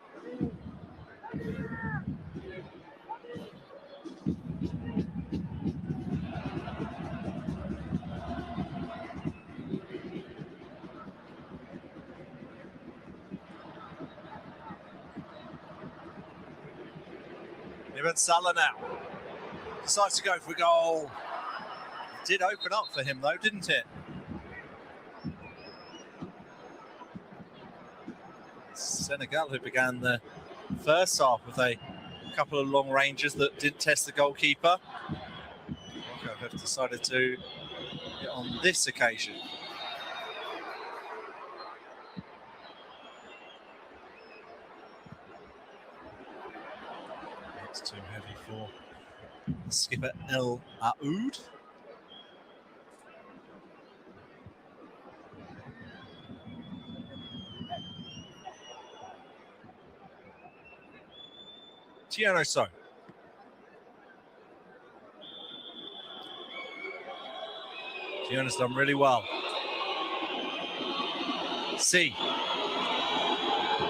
Ibn Salah now decides to go for a goal. It did open up for him though, didn't it? Senegal, who began the first half with a couple of long ranges that didn't test the goalkeeper, Morocco have decided to get on this occasion. It's too heavy for the skipper El Aoud. So. Giono's done really well. C.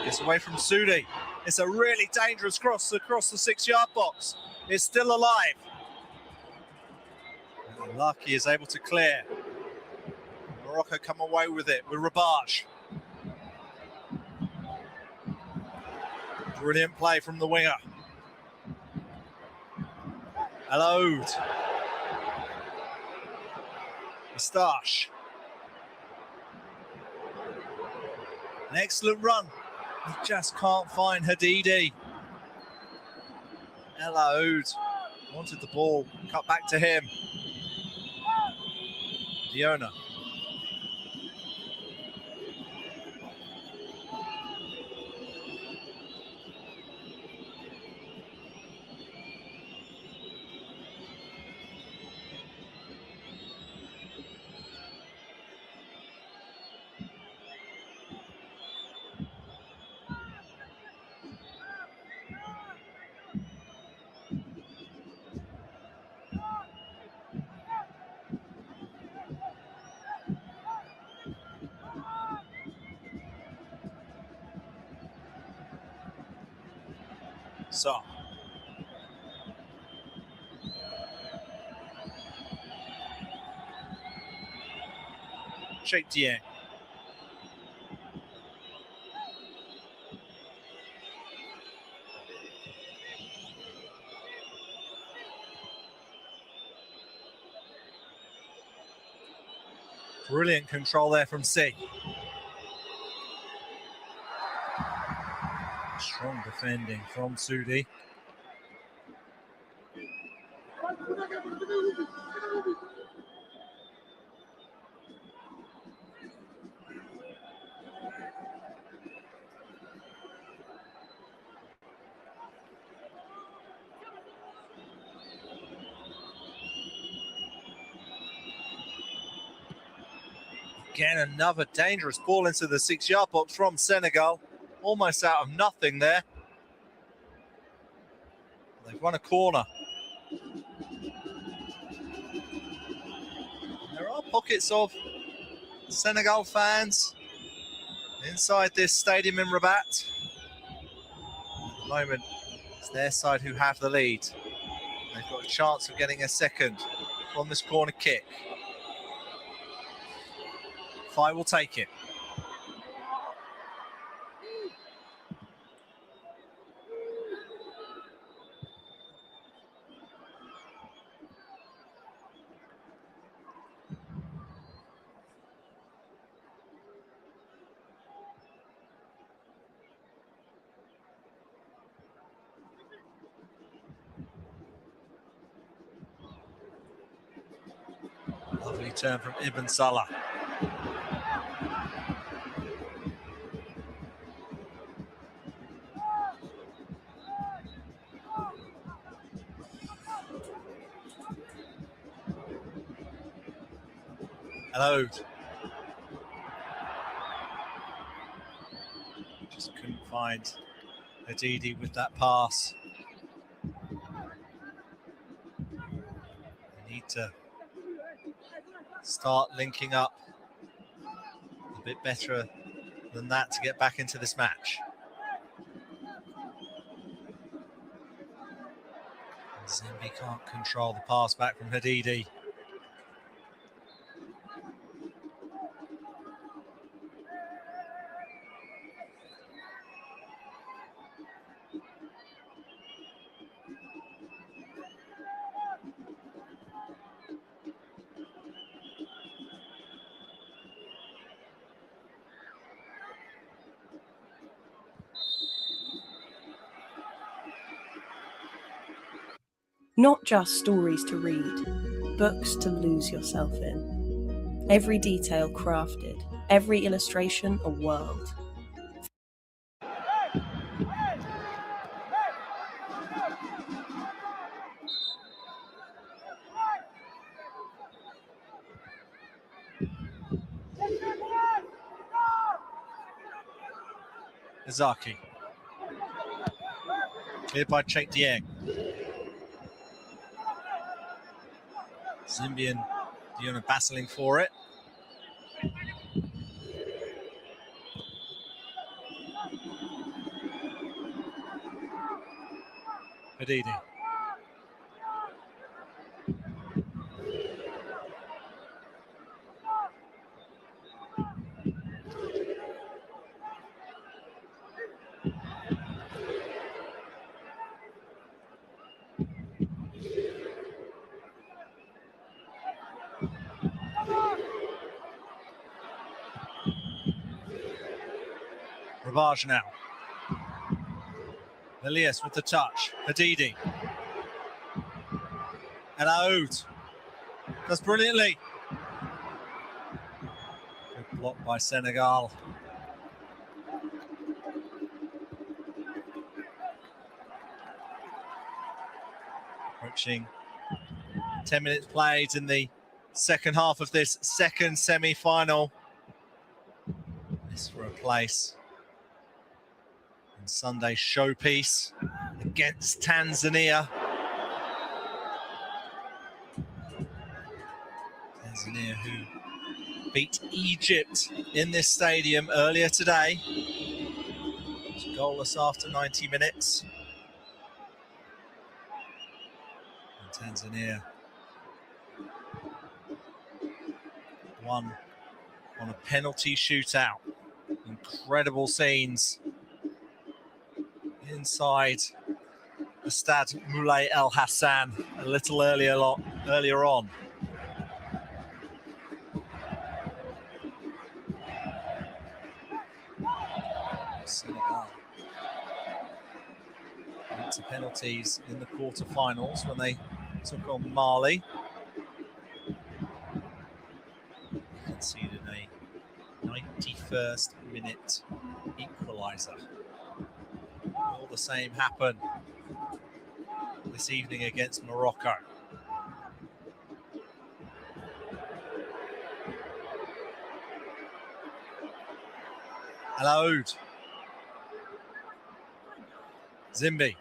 Gets away from Sudi. It's a really dangerous cross across the 6-yard box. It's still alive. And Lucky is able to clear. Morocco come away with it with Rabaj. Brilliant play from the winger. Allowed. Moustache. An excellent run. He just can't find Hadidi. Allowed. Wanted the ball. Cut back to him. Diona. So. Sheikh Dieng. Brilliant control there from C. Strong defending from Sudi. Again, another dangerous ball into the 6-yard box from Senegal. Almost out of nothing there. They've won a corner. There are pockets of Senegal fans inside this stadium in Rabat. At the moment, it's their side who have the lead. They've got a chance of getting a second from this corner kick. Fai will take it. Lovely turn from Ibn Salah. Hello. Just couldn't find Hadidi with that pass. They need to start linking up a bit better than that to get back into this match. Zimbi can't control the pass back from Hadidi. Not just stories to read, books to lose yourself in. Every detail crafted, every illustration a world. Izaki. Cleared by Chek Dieng. Zimbi and Diona battling for it. Hadidi. Ravage now. Elias with the touch. Hadidi. And Aoud does brilliantly. Good block by Senegal. Approaching 10 minutes played in the second half of this second semi-final. This for a place in Sunday's showpiece against Tanzania. Tanzania who beat Egypt in this stadium earlier today. Goalless after 90 minutes. And Tanzania won on a penalty shootout. Incredible scenes inside the Stade Moulay El Hassan a little earlier on. Senegal went to penalties in the quarterfinals when they took on Mali. Conceded a 91st minute equaliser. Will the same happen this evening against Morocco? Alaoud. Zimbi.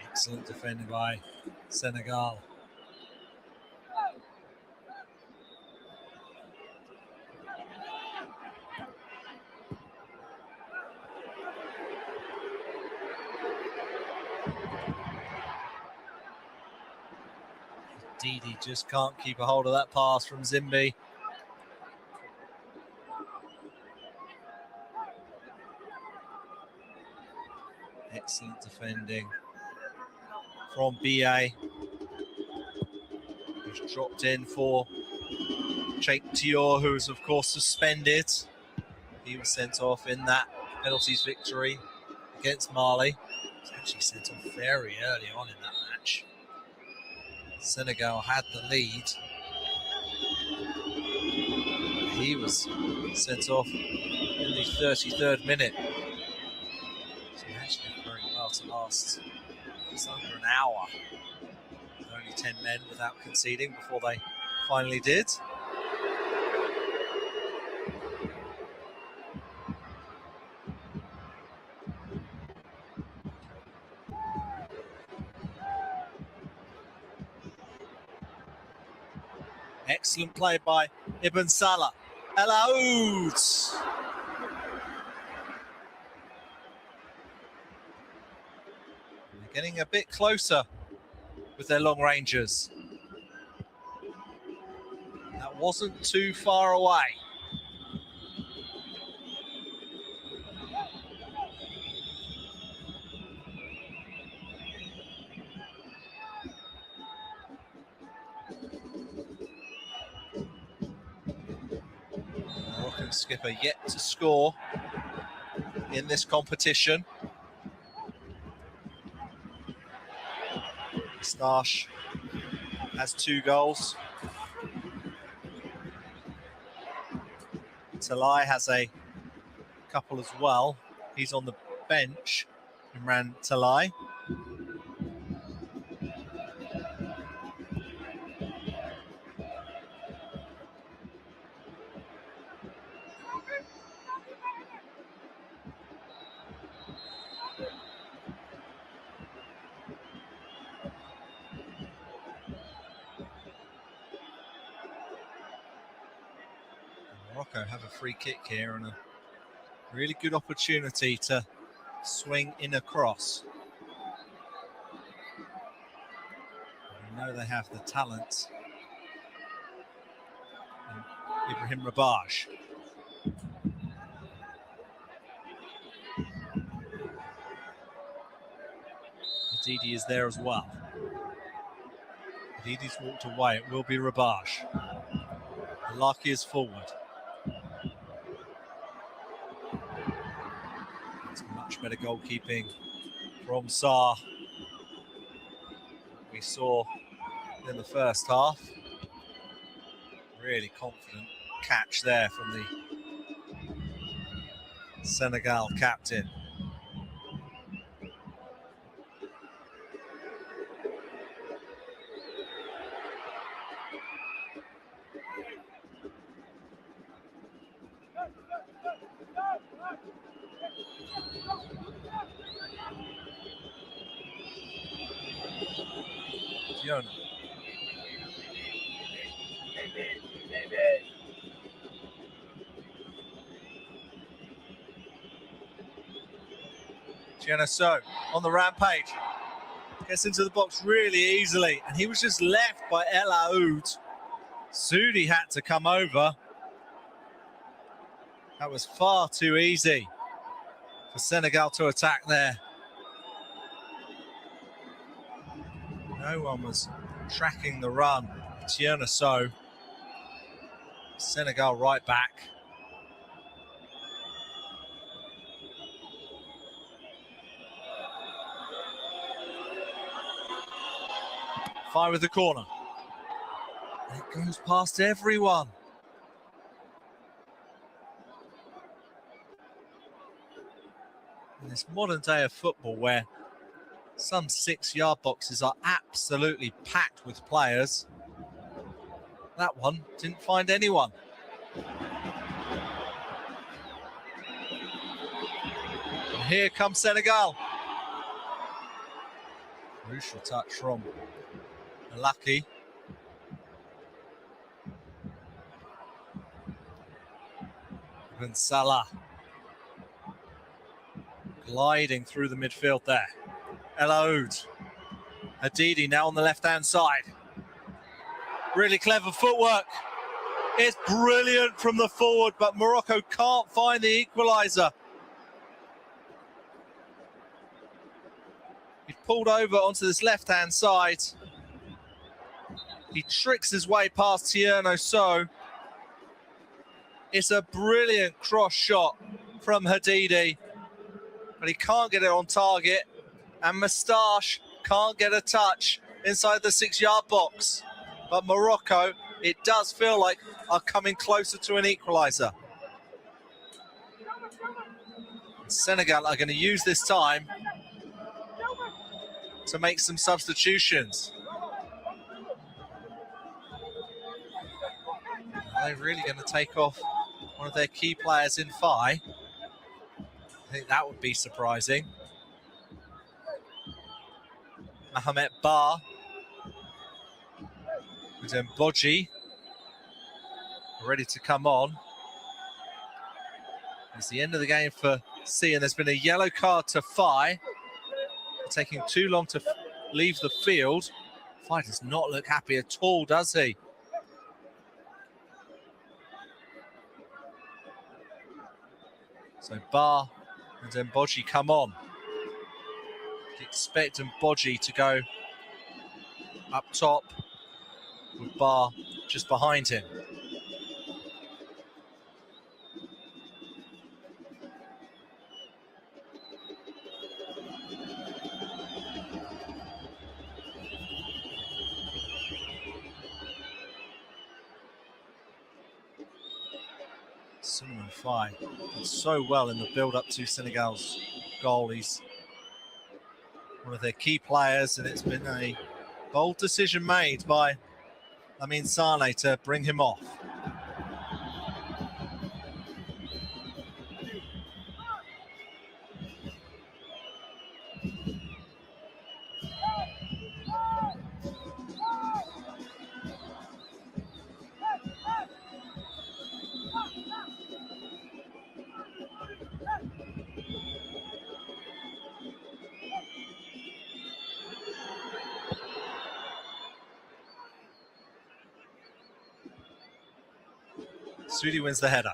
Excellent defending by Senegal. Didi just can't keep a hold of that pass from Zimbi. Excellent defending from BA. Who's dropped in for Cheikh Tior, who's of course suspended. He was sent off in that penalties victory against Mali. He was actually sent off very early on in that match. Senegal had the lead. He was sent off in the 33rd minute. So he actually did very well to last just under an hour. With only 10 men without conceding before they finally did. Excellent play by Ibn Salah. Alaoud. They're getting a bit closer with their long rangers. That wasn't too far away. Moroccan skipper yet to score in this competition. Stash has 2 goals. Talai has a couple as well. He's on the bench, Imran Talai. Morocco have a free kick here and a really good opportunity to swing in across. We know they have the talent in Ibrahim Rabaj. Didi is there as well. Didi's walked away. It will be Rabaj. Lucky is forward. It's much better goalkeeping from Sarr. We saw in the first half. Really confident catch there from the Senegal captain. Fiona. Gianna So on the rampage. Gets into the box really easily, and he was just left by El Aoud. Sudi had to come over. That was far too easy for Senegal to attack there. No one was tracking the run. Tierna So. Senegal right back. Fire with the corner. It goes past everyone. In this modern day of football where some 6-yard boxes are absolutely packed with players, that one didn't find anyone. And here comes Senegal. Crucial touch from Lucky. Ben Salah gliding through the midfield there. El Aoud. Hadidi now on the left-hand side. Really clever footwork. It's brilliant from the forward, but Morocco can't find the equaliser. He's pulled over onto this left-hand side. He tricks his way past Tierno So. It's a brilliant cross shot from Hadidi, but he can't get it on target. And Moustache can't get a touch inside the 6-yard box. But Morocco, it does feel like, are coming closer to an equaliser. Senegal are going to use this time to make some substitutions. Are they really going to take off one of their key players in Fai? I think that would be surprising. Mohamed Bar. And Boji ready to come on. It's the end of the game for C, and there's been a yellow card to Fai. Taking too long to leave the field. Fai does not look happy at all, does he? So Bar and Mboji come on. Expect Mboji to go up top with Bar just behind him. Simon Fai did so well in the build-up to Senegal's goal. He's one of their key players, and it's been a bold decision made by Lamine Sane to bring him off. Sudi wins the header.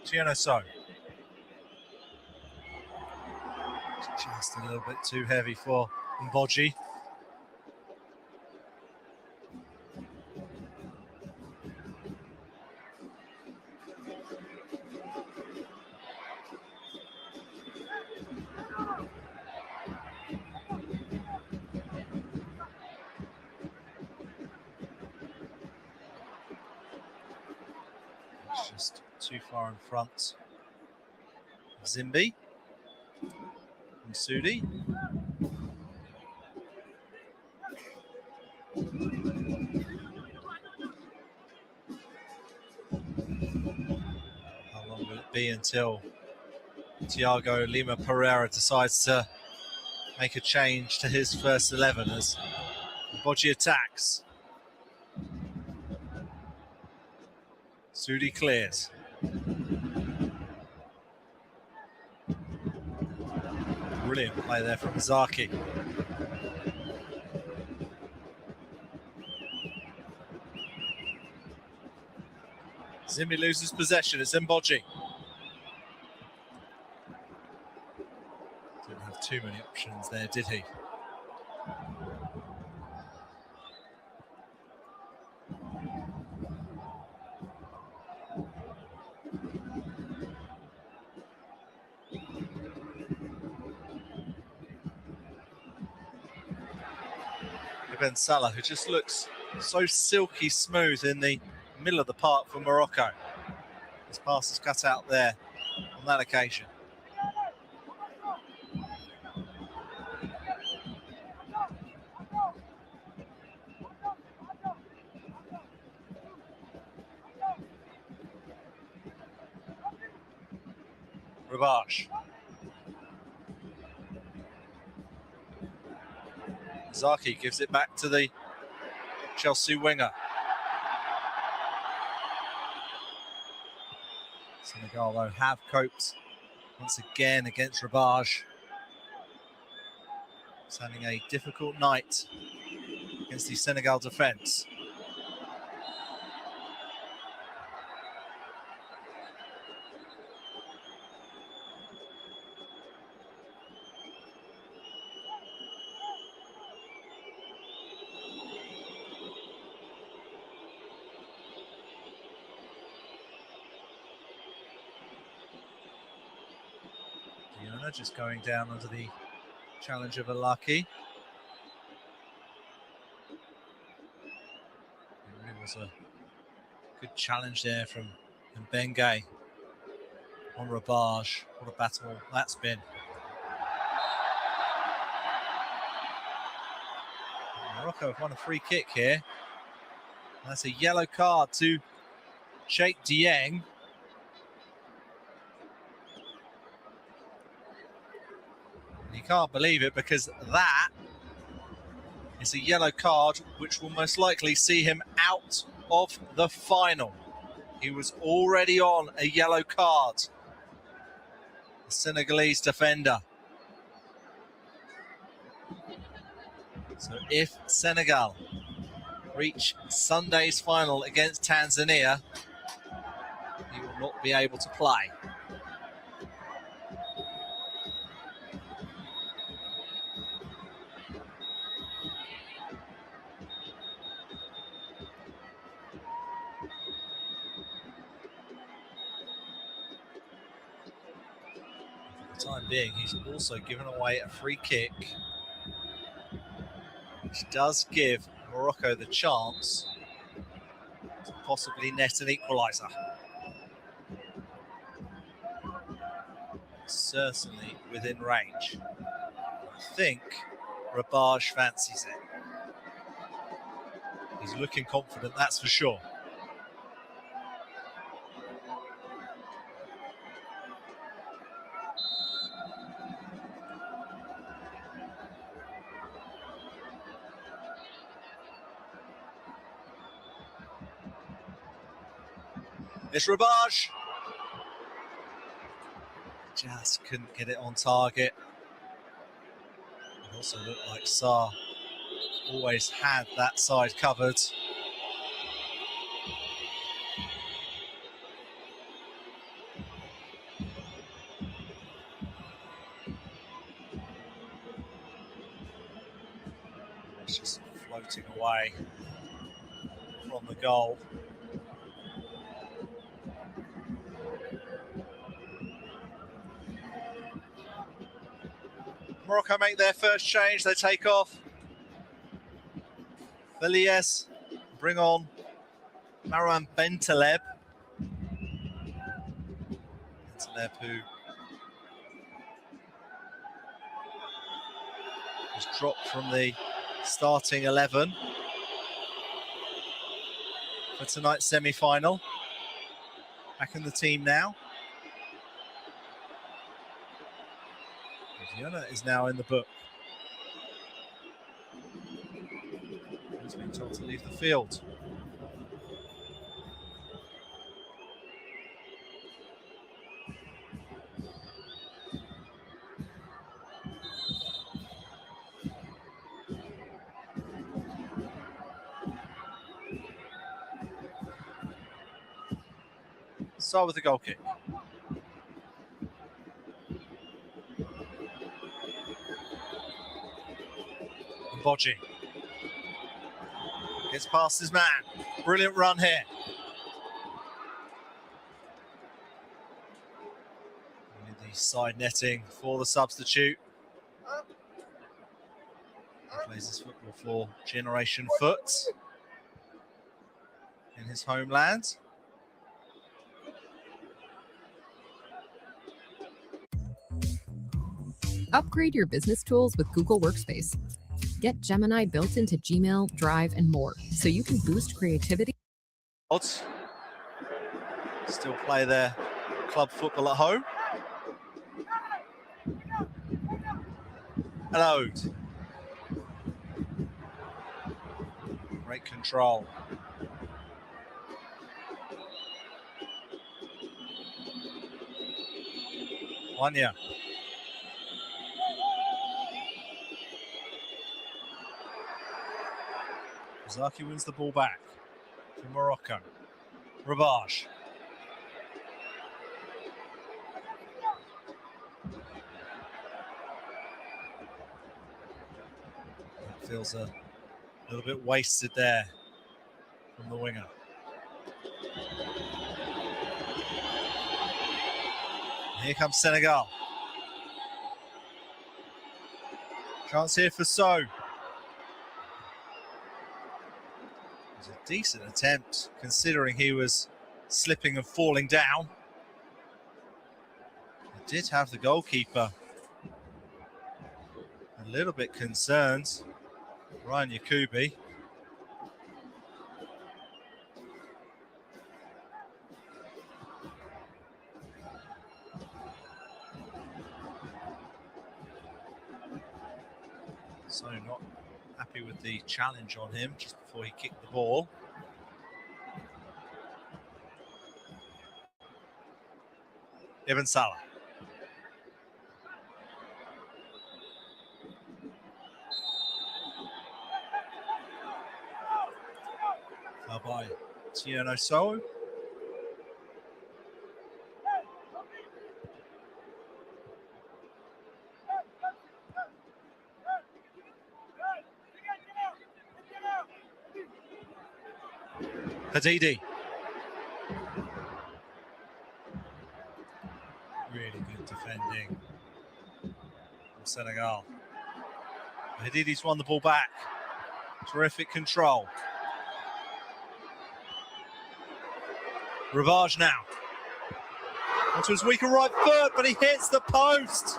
Tierno So. Just a little bit too heavy for Mboji. Just too far in front. Zimbi and Sudi. How long will it be until Thiago Lima Pereira decides to make a change to his first 11 as Mboji attacks? Sudi clears. Brilliant play there from Zaki. Zimmy loses possession. It's Mboji. Didn't have too many options there, did he? Ben Salah, who just looks so silky smooth in the middle of the park for Morocco. His pass is cut out there on that occasion. Ravage. Zaki gives it back to the Chelsea winger. Senegal, though, have coped once again against Ravage. It's having a difficult night against the Senegal defence. Just going down under the challenge of Alaki. It really was a good challenge there from Mbenge on Ravage. What a battle that's been. Morocco have won a free kick here. That's a yellow card to Sheikh Dieng. You can't believe it because that is a yellow card which will most likely see him out of the final. He was already on a yellow card, the Senegalese defender. So if Senegal reach Sunday's final against Tanzania, he will not be able to play. Time being, he's also given away a free kick, which does give Morocco the chance to possibly net an equaliser. Certainly within range. I think Ravage fancies it. He's looking confident, that's for sure. It's Ravage. Just couldn't get it on target. It also looked like Sarr always had that side covered. It's just floating away from the goal. Morocco make their first change. They take off Veliez, bring on Marouane Bentaleb. Bentaleb, who was dropped from the starting 11 for tonight's semi-final. Back in the team now. Diona is now in the book. He's been told to leave the field. start with the goal kick. Bodji gets past his man. Brilliant run here. Only the side netting for the substitute. He plays his football for Generation Foot in his homeland. Upgrade your business tools with Google Workspace. Get Gemini built into Gmail, Drive, and more, so you can boost creativity. Still play their club football at home. An ode. Great control. Wanya. Zaki wins the ball back for Morocco. Ravage. Feels a little bit wasted there from the winger. Here comes Senegal. Chance here for So. It was a decent attempt considering he was slipping and falling down. He did have the goalkeeper a little bit concerned. Ryan Yakubi. So not happy with the challenge on him just before he kicked the ball. Ibn Salah. By Tiano So. Hadidi. Really good defending from Senegal. Hadidi's won the ball back. Terrific control. Ravage now. Onto his weaker right foot, but he hits the post.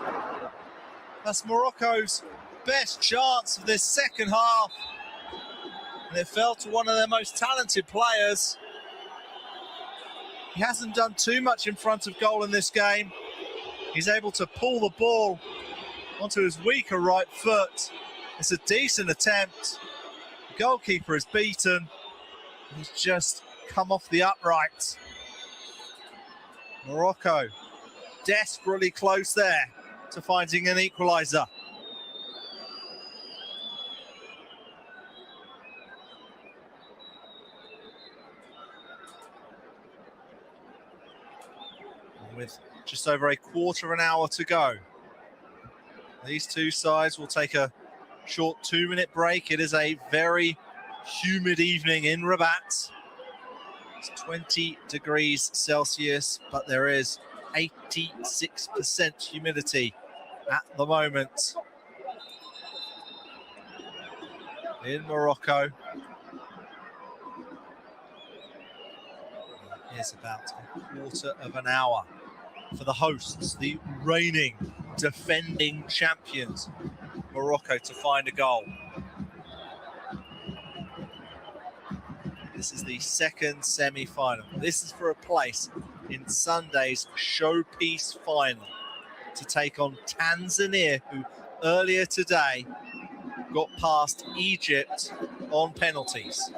That's Morocco's best chance of this second half. And it fell to one of their most talented players. He hasn't done too much in front of goal in this game. He's able to pull the ball onto his weaker right foot. It's a decent attempt. The goalkeeper is beaten. He's just come off the upright. Morocco desperately close there to finding an equaliser. With just over a quarter of an hour to go, these two sides will take a short 2-minute break. It is a very humid evening in Rabat. It's 20 degrees Celsius, but there is 86% humidity at the moment in Morocco. It is about a quarter of an hour for the hosts, the reigning, defending champions, Morocco, to find a goal. This is the second semi-final. This is for a place in Sunday's showpiece final to take on Tanzania, who earlier today got past Egypt on penalties.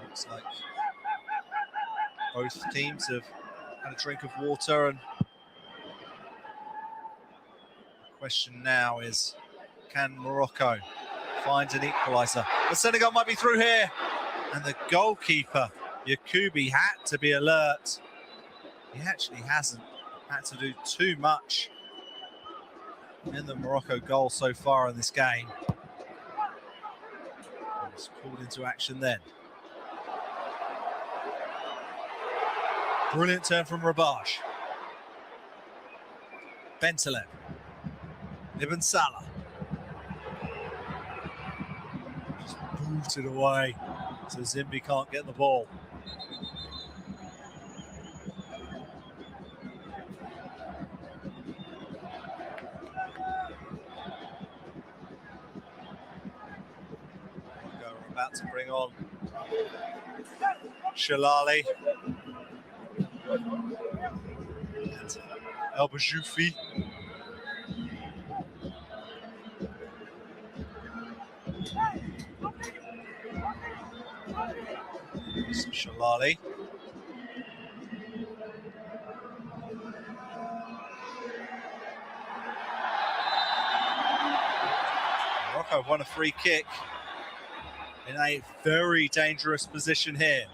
Looks like both teams have had a drink of water. And the question now is, can Morocco find an equaliser? The Senegal might be through here. And the goalkeeper, Yakubi, had to be alert. He actually hasn't had to do too much in the Morocco goal so far in this game. He was called into action then. Brilliant turn from Rabash. Bentaleb. Ibn Salah. Just moved it away so Zimbi can't get the ball. We're about to bring on Shalali and El Bajoufi. Shalali. Morocco won a free kick in a very dangerous position here.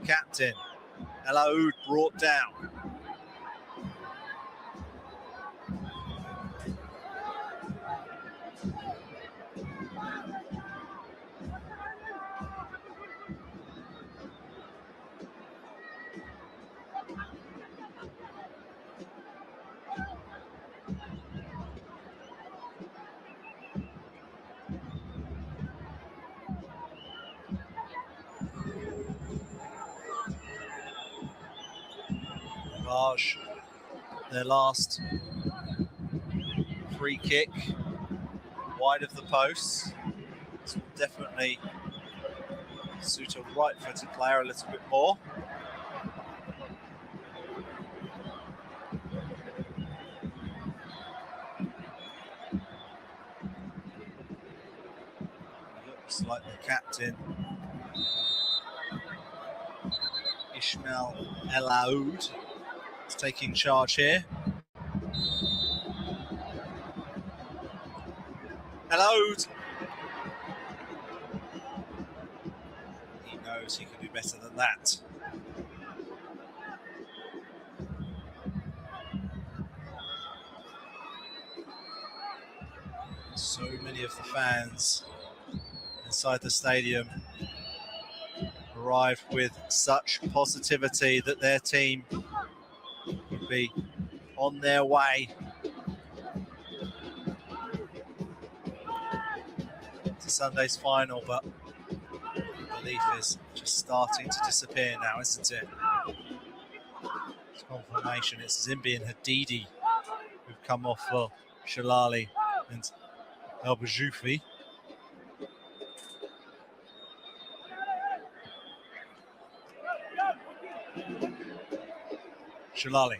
Captain El Aoud brought down. Raj, their last free kick, wide of the post. This will definitely suit a right-footed player a little bit more. Looks like the captain, Ismail El Aoud, is taking charge here. El Aoud. He knows he can do better than that. So many of the fans inside the stadium arrived with such positivity that their team would be on their way to Sunday's final, but belief is just starting to disappear now, isn't it? It's confirmation. It's Zimbi and Hadidi who've come off for Shalali and El Bajoufi. Shalali.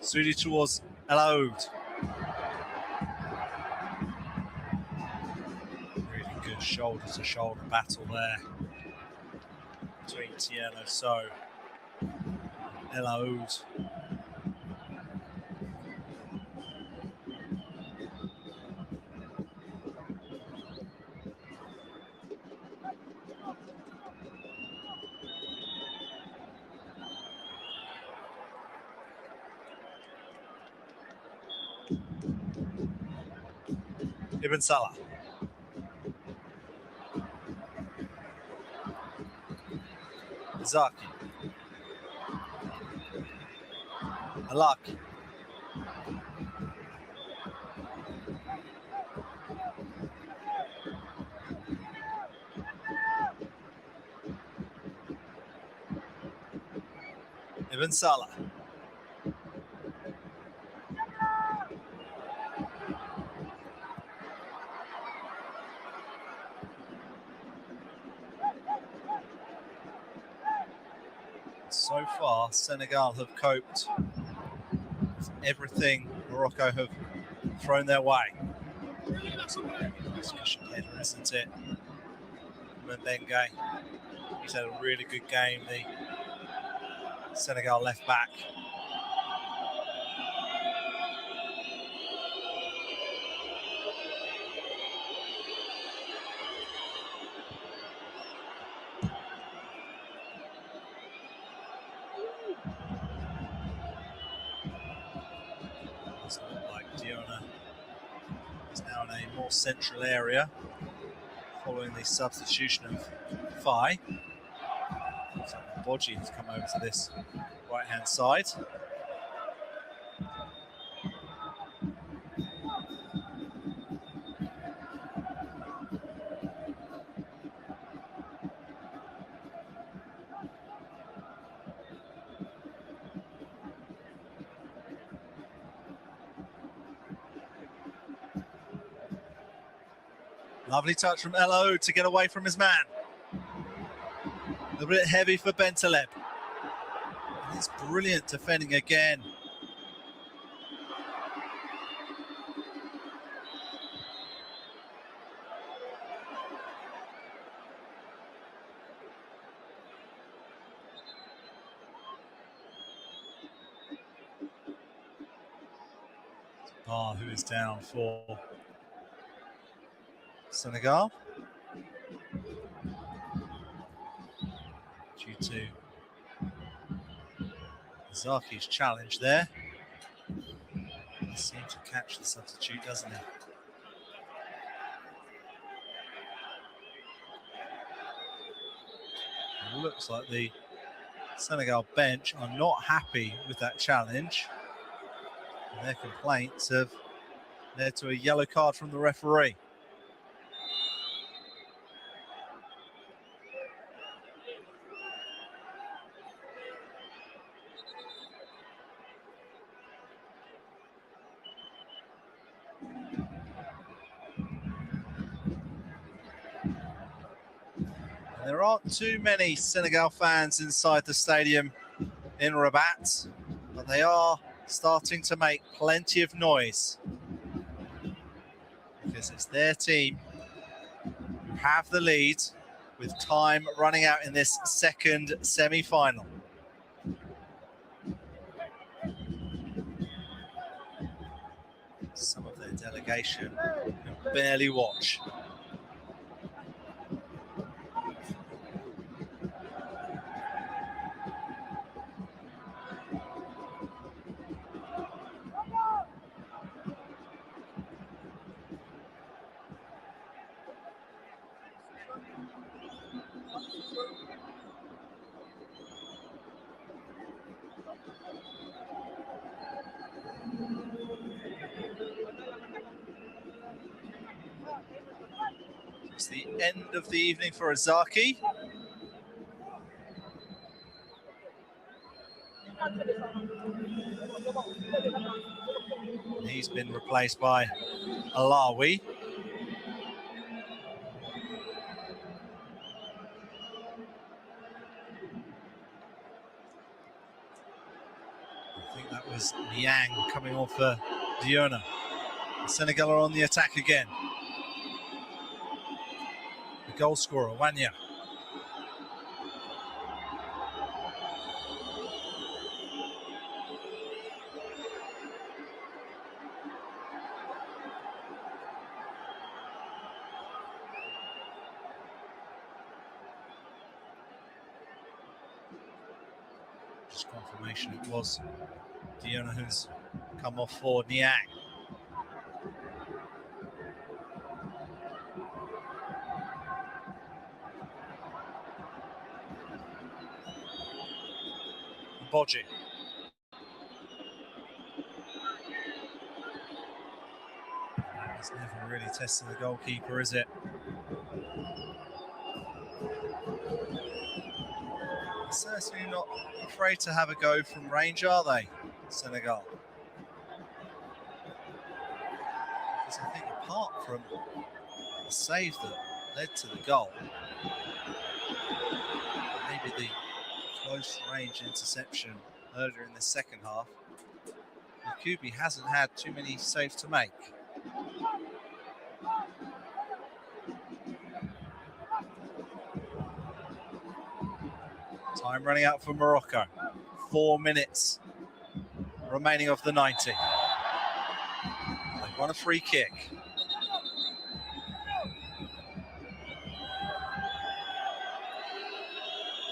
Sudi towards El Aoud. Really good shoulder-to-shoulder battle there between Tieno So and El Aoud. Ibn Salah. Zaki. Alaki. Ibn Salah. So far, Senegal have coped with everything Morocco have thrown their way. Nice cushion header, isn't it? Mbenge. He's had a really good game, the Senegal left back. It's not like Diona is now in a more central area following the substitution of Fai. So Bodji has come over to this right-hand side. Lovely touch from Elo to get away from his man. A little bit heavy for Bentaleb. And it's brilliant defending again. Who is down for Senegal due to Zaki's challenge there. He seemed to catch the substitute, doesn't he? It looks like the Senegal bench are not happy with that challenge. And their complaints have led to a yellow card from the referee. There aren't too many Senegal fans inside the stadium in Rabat, but they are starting to make plenty of noise because it's their team who have the lead with time running out in this second semi-final. Some of their delegation can barely watch. It's the end of the evening for Azaki. And he's been replaced by Alawi. I think that was Niang coming off for Diona. Senegal are on the attack again. The goal scorer, Wanya. Just confirmation it was Diona who's come off for Niang. Bodji. It's never really testing the goalkeeper, is it? Certainly not afraid to have a go from range, are they, Senegal? Because I think apart from the save that led to the goal, maybe the close range interception earlier in the second half. Kubi hasn't had too many saves to make. Time running out for Morocco. 4 minutes remaining of the 90. They want a free kick.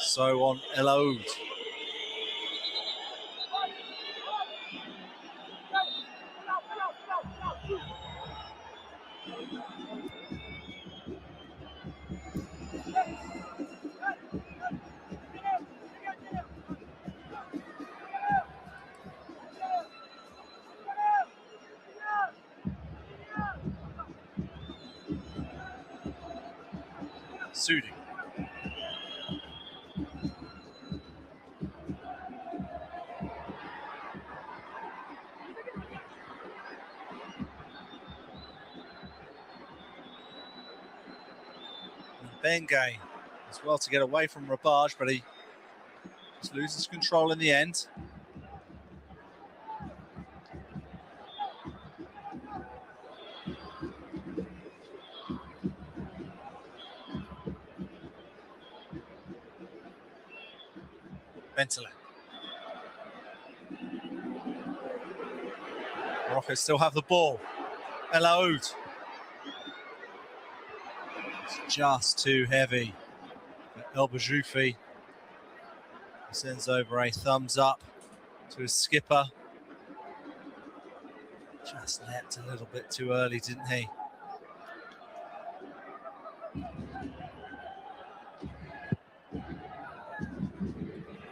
So on El Oud. Sudi. Bengay as well to get away from Rabaj, but he just loses control in the end. Bentaleb. Morocco still have the ball. El Oud. It's just too heavy. El Bajoufi. He sends over a thumbs up to his skipper. Just leapt a little bit too early, didn't he?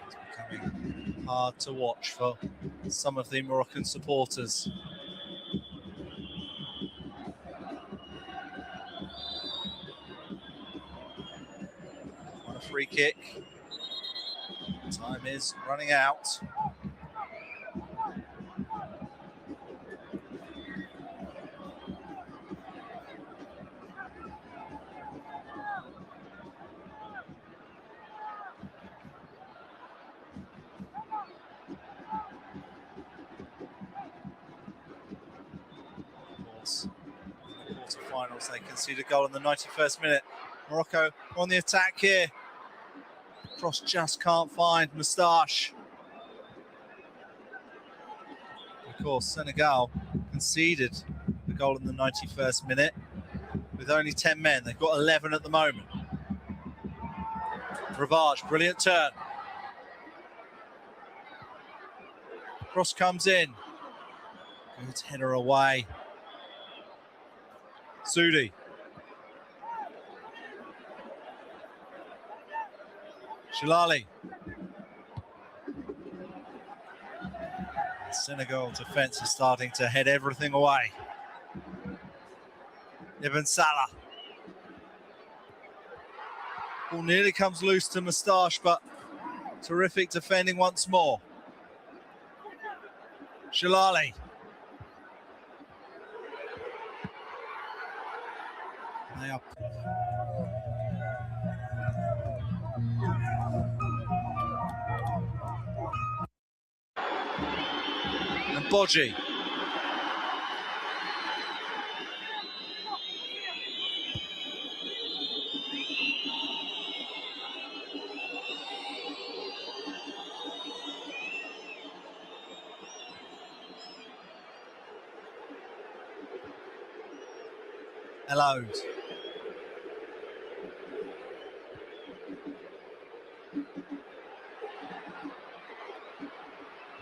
It's becoming hard to watch for some of the Moroccan supporters. On a free kick. Time is running out. In the quarterfinals, they conceded a goal in the 91st minute. Morocco on the attack here. Cross just can't find Moustache. Of course, Senegal conceded the goal in the 91st minute with only 10 men. They've got 11 at the moment. Ravage, brilliant turn. Cross comes in. Good header away. Sudi. Shilali. The Senegal defence is starting to head everything away. Ibn Salah. Ball nearly comes loose to Moustache, but terrific defending once more. Shilali. They are. And Bodji. El Oud.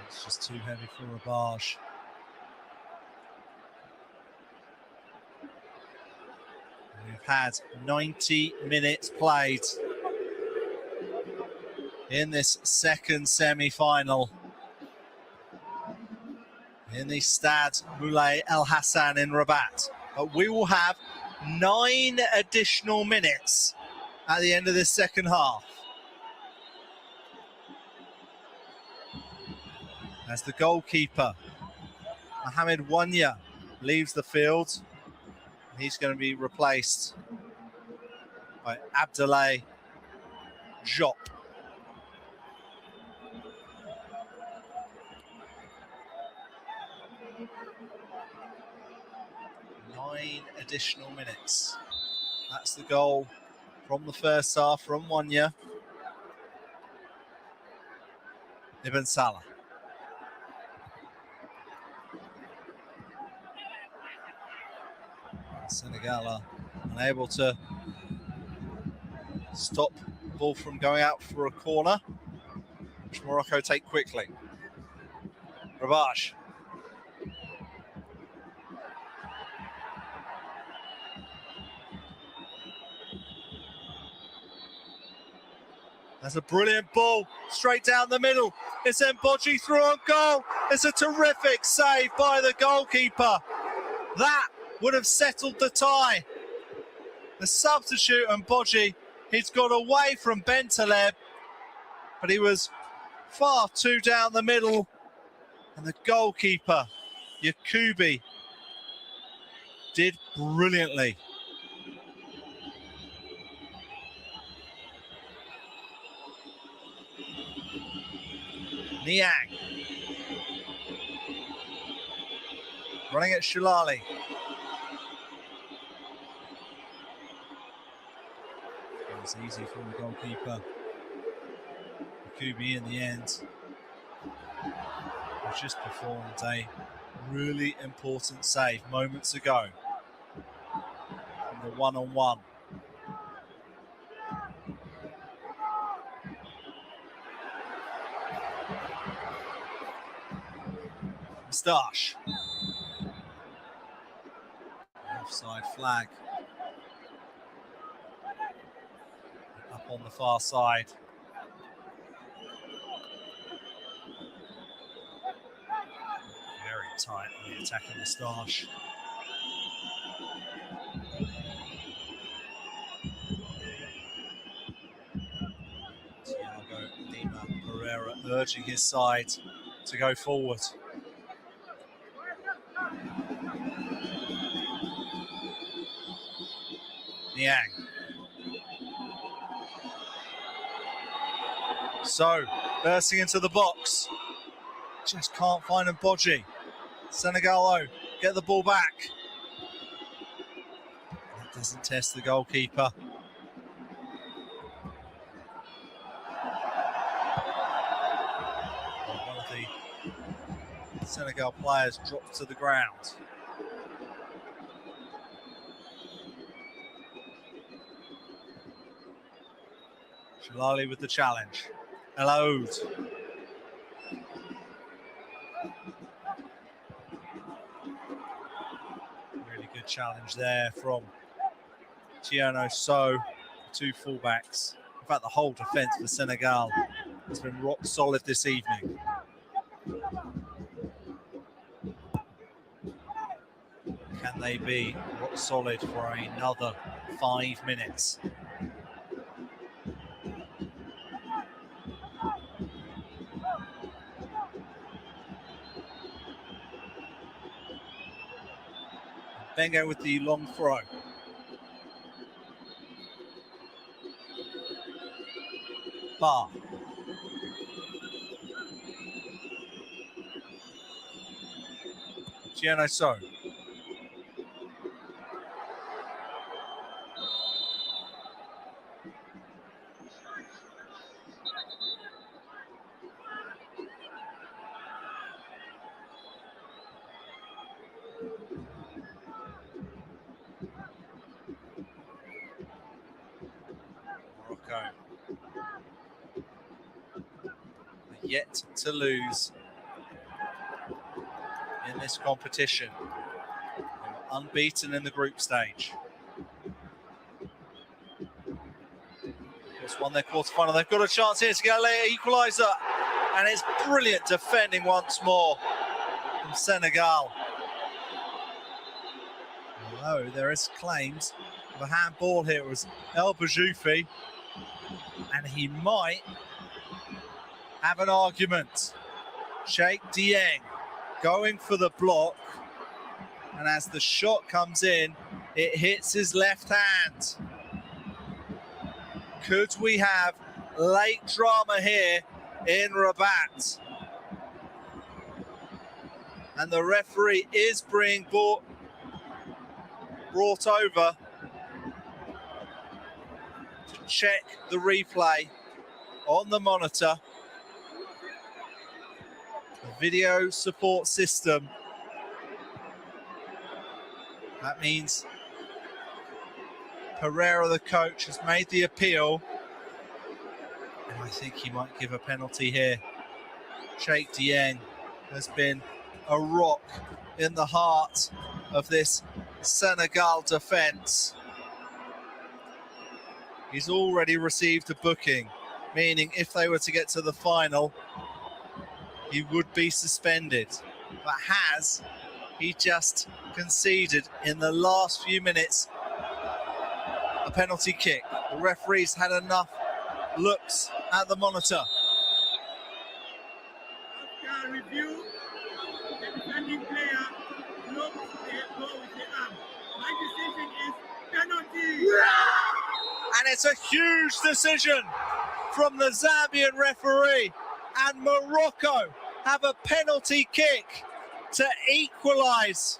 It's just too heavy for Ravage. We've had 90 minutes played in this second semi-final in the Stade Moulay El Hassan in Rabat. But we will have 9 additional minutes at the end of this second half. As the goalkeeper, Mohamed Wanya, leaves the field. He's going to be replaced by Abdoulaye Diop. 9 additional minutes. That's the goal from the first half from Wanya. Ibn Salah. Senegal are unable to stop the ball from going out for a corner, which Morocco take quickly. Ravage. That's a brilliant ball, straight down the middle. It's Mbodji through on goal. It's a terrific save by the goalkeeper. That would have settled the tie. The substitute Mbodji, he's got away from Bentaleb, but he was far too down the middle. And the goalkeeper, Yakubi, did brilliantly. Niang. Running at Shilali. It was easy from the goalkeeper. Yakubi in the end has just performed a really important save moments ago. From the one-on-one. Moustache. Offside flag. Up on the far side. Very tight on the attack of Moustache. Thiago Lima Pereira urging his side to go forward. Niang. So, bursting into the box. Just can't find Mbodji. Senegal get the ball back. That doesn't test the goalkeeper. One of the Senegal players dropped to the ground. Shilali with the challenge. El Aoud. Really good challenge there from Tiano So, two fullbacks. In fact, the whole defence for Senegal has been rock solid this evening. Can they be rock solid for another 5 minutes? Bengo with the long throw. Bar. Giano So. Yet to lose in this competition. They were unbeaten in the group stage. Just won their quarterfinal. They've got a chance here to get an equaliser, and it's brilliant defending once more from Senegal. Although there is claims of a handball here. It was El Bajoufi, and he might have an argument. Sheikh Dieng going for the block, and as the shot comes in, it hits his left hand. Could we have late drama here in Rabat? And the referee is bringing brought over to check the replay on the monitor. The video support system. That means Pereira, the coach, has made the appeal. And I think he might give a penalty here. Cheikh Dieng has been a rock in the heart of this Senegal defence. He's already received a booking, meaning if they were to get to the final, he would be suspended. But has he just conceded in the last few minutes a penalty kick? The referee's had enough looks at the monitor. After review, the defending player looked the ball with the arm. My decision is penalty. And it's a huge decision from the Zambian referee. And Morocco have a penalty kick to equalise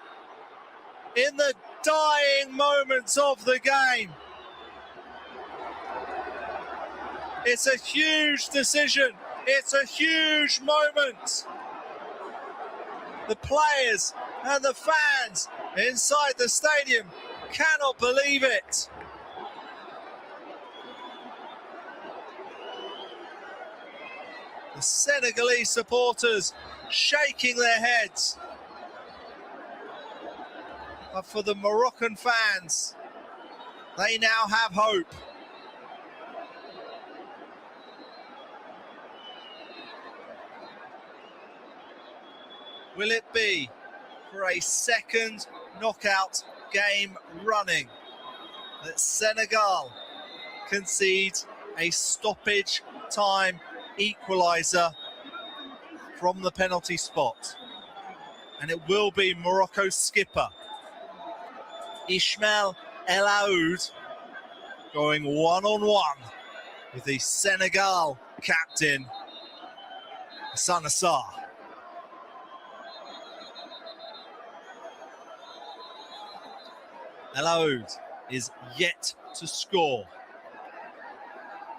in the dying moments of the game. It's a huge decision. It's a huge moment. The players and the fans inside the stadium cannot believe it. The Senegalese supporters shaking their heads. But for the Moroccan fans, they now have hope. Will it be for a second knockout game running that Senegal concedes a stoppage time equaliser from the penalty spot? And it will be Morocco's skipper, Ismail El Aoud, going one-on-one with the Senegal captain, Hassan Assar. El Aoud is yet to score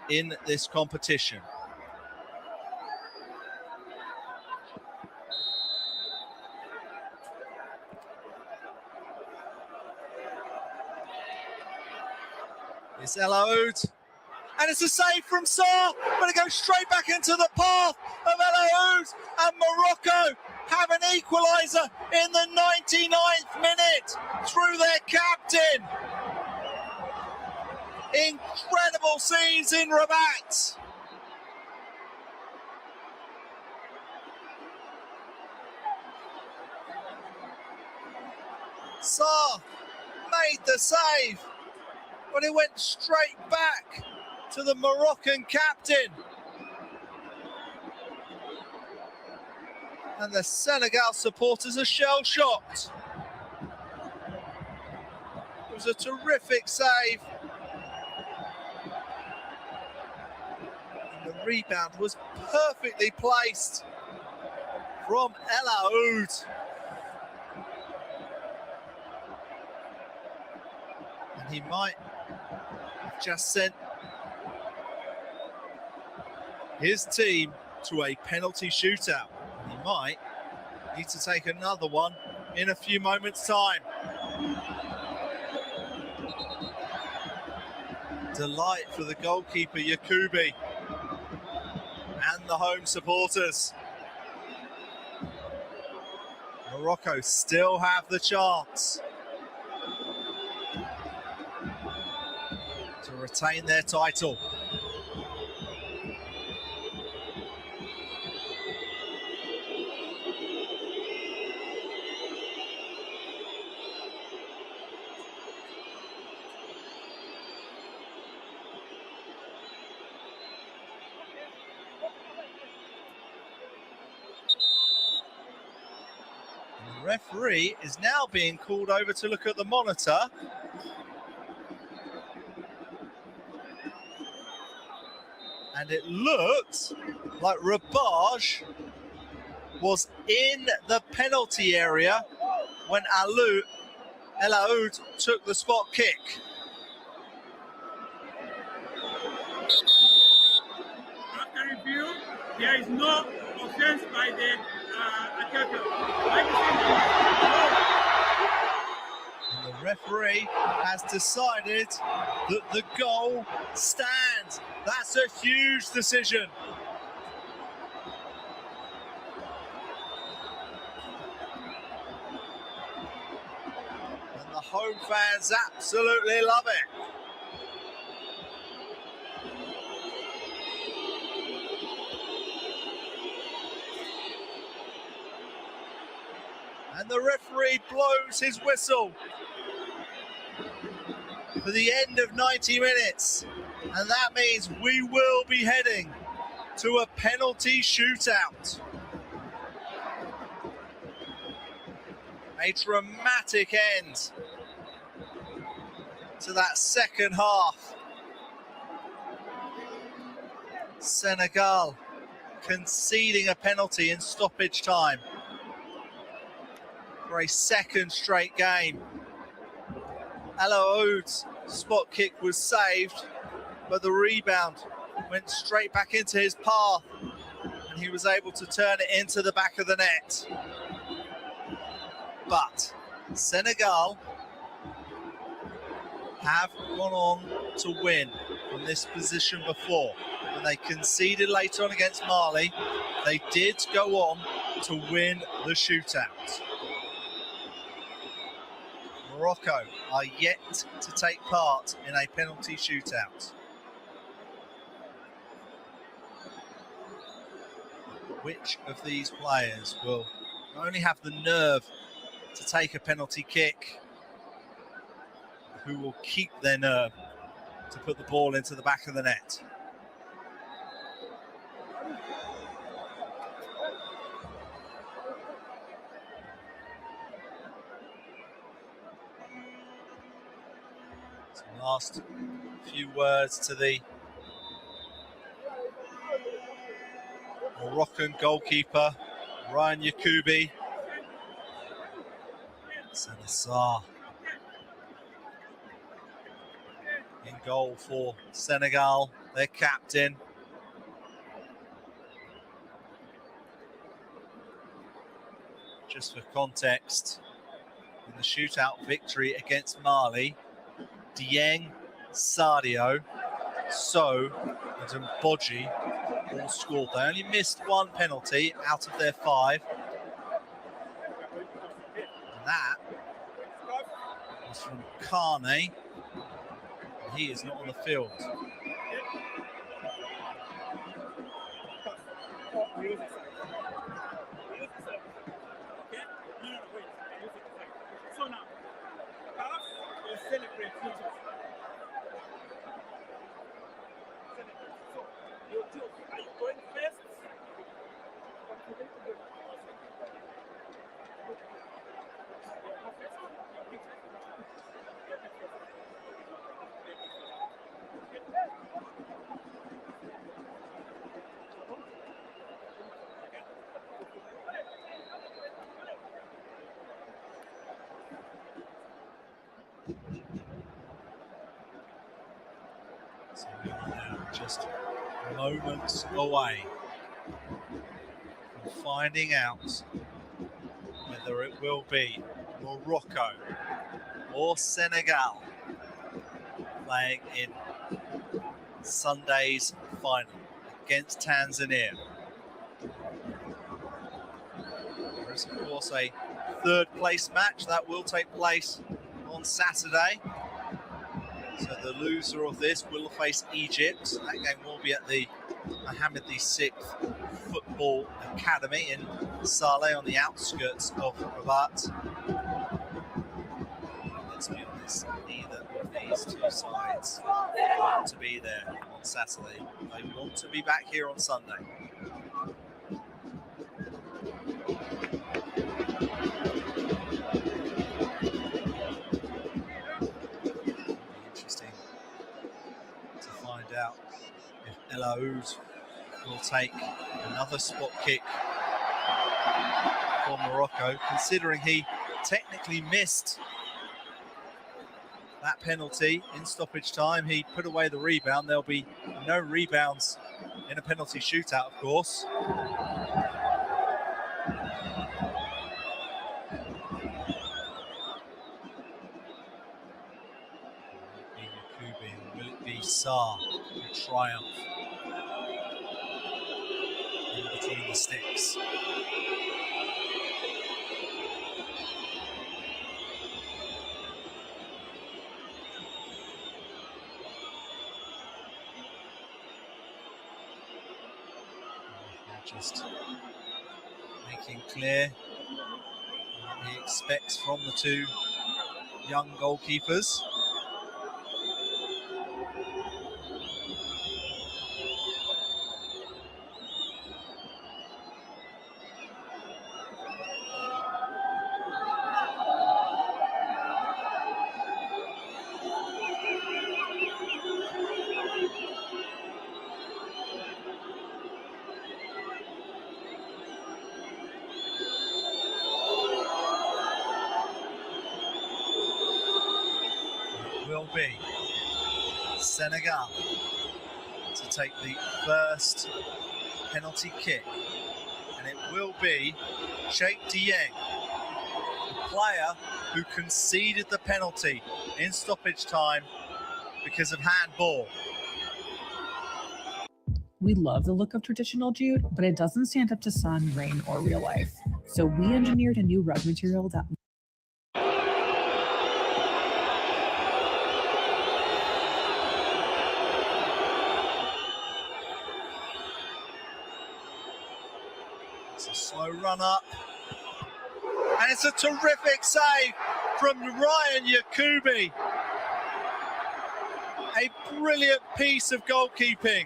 in this competition. It's El Aoud, and it's a save from Sarr, but it goes straight back into the path of El Aoud, and Morocco have an equaliser in the 99th minute through their captain. Incredible scenes in Rabat. Sarr made the save, but it went straight back to the Moroccan captain. And the Senegal supporters are shell-shocked. It was a terrific save. And the rebound was perfectly placed from El Aoud. And he might have just sent his team to a penalty shootout. He might need to take another one in a few moments' time. Delight for the goalkeeper, Yakubi, and the home supporters. Morocco still have the chance to retain their title. Referee is now being called over to look at the monitor. And it looks like Rabaj was in the penalty area when El Aoud took the spot kick. After review, there is no offense by the attacker. And the referee has decided that the goal stands. That's a huge decision. And the home fans absolutely love it. And the referee blows his whistle for the end of 90 minutes. And that means we will be heading to a penalty shootout. A dramatic end to that second half. Senegal conceding a penalty in stoppage time for a second straight game. El Aoud's spot kick was saved, but the rebound went straight back into his path and he was able to turn it into the back of the net. But Senegal have gone on to win from this position before. When they conceded later on against Mali, they did go on to win the shootout. Morocco are yet to take part in a penalty shootout. Which of these players will not only have the nerve to take a penalty kick, who will keep their nerve to put the ball into the back of the net? Last few words to the Moroccan goalkeeper, Ryan Yakubi. Senessar in goal for Senegal, their captain. Just for context, in the shootout victory against Mali, Dieng, Sadio, So, and Mboji all scored. They only missed one penalty out of their 5. And that was from Kane. He is not on the field. So we are now just moments away from finding out whether it will be Morocco or Senegal playing in Sunday's final against Tanzania. There is, of course, a third place match that will take place on Saturday. So the loser of this will face Egypt. That game will be at the Mohammed VI Football Academy in Saleh on the outskirts of Rabat. Let's be honest, neither of these two sides want to be there on Saturday. They want to be back here on Sunday. Out if El Aoud will take another spot kick for Morocco, considering he technically missed that penalty in stoppage time. He put away the rebound. There'll be no rebounds in a penalty shootout, of course. Will it be Saar who triumph in between the sticks? Just making clear what he expects from the two young goalkeepers. Will be Senegal to take the first penalty kick, and it will be Cheikh Dieng, the player who conceded the penalty in stoppage time because of handball. We love the look of traditional jute, but it doesn't stand up to sun, rain, or real life. So we engineered a new rug material that It's a slow run up, and it's a terrific save from Ryan Yakubi. A brilliant piece of goalkeeping.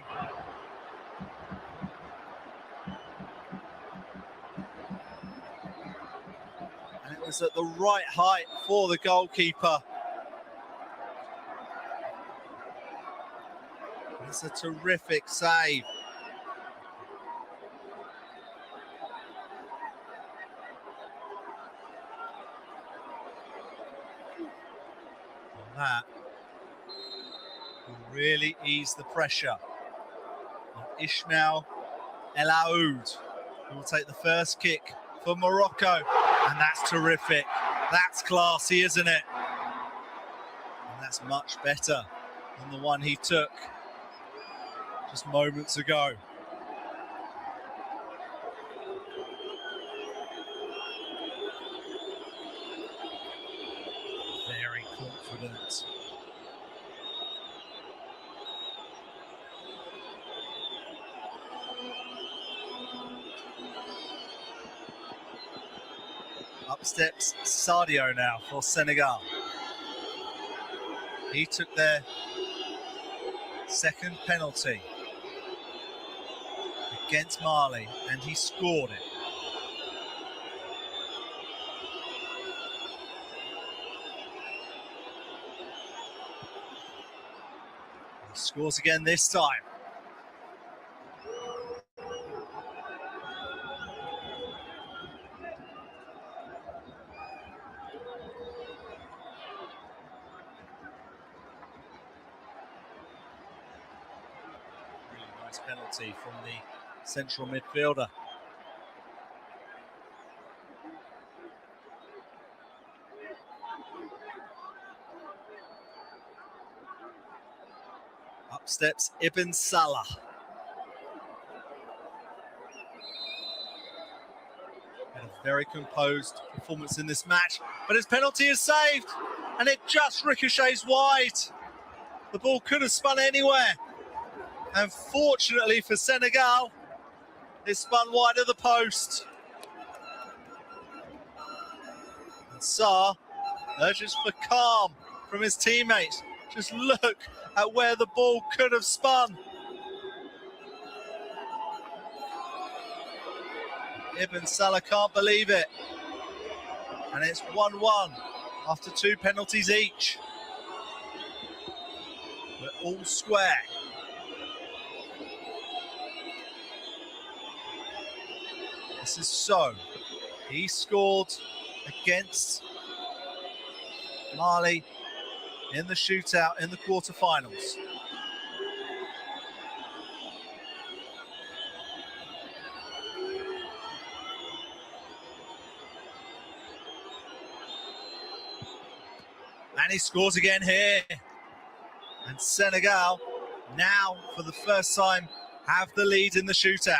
And it was at the right height for the goalkeeper. It's a terrific save. That will really ease the pressure on Ismail El Aoud, who will take the first kick for Morocco, and that's terrific. That's classy, isn't it? And that's much better than the one he took just moments ago. Very confident. Up steps Sadio now for Senegal. He took their second penalty against Mali, and he scored it. He scores again this time. Really nice penalty from the central midfielder. Up steps Ibn Salah. Had a very composed performance in this match, but his penalty is saved, and it just ricochets wide. The ball could have spun anywhere, and fortunately for Senegal, it spun wide of the post. And Saar urges for calm from his teammates. Just look at where the ball could have spun. Ibn Salah can't believe it. And it's 1-1 after two penalties each. We're all square. This is So. He scored against Mali in the shootout in the quarterfinals. And he scores again here. And Senegal now, for the first time, have the lead in the shootout.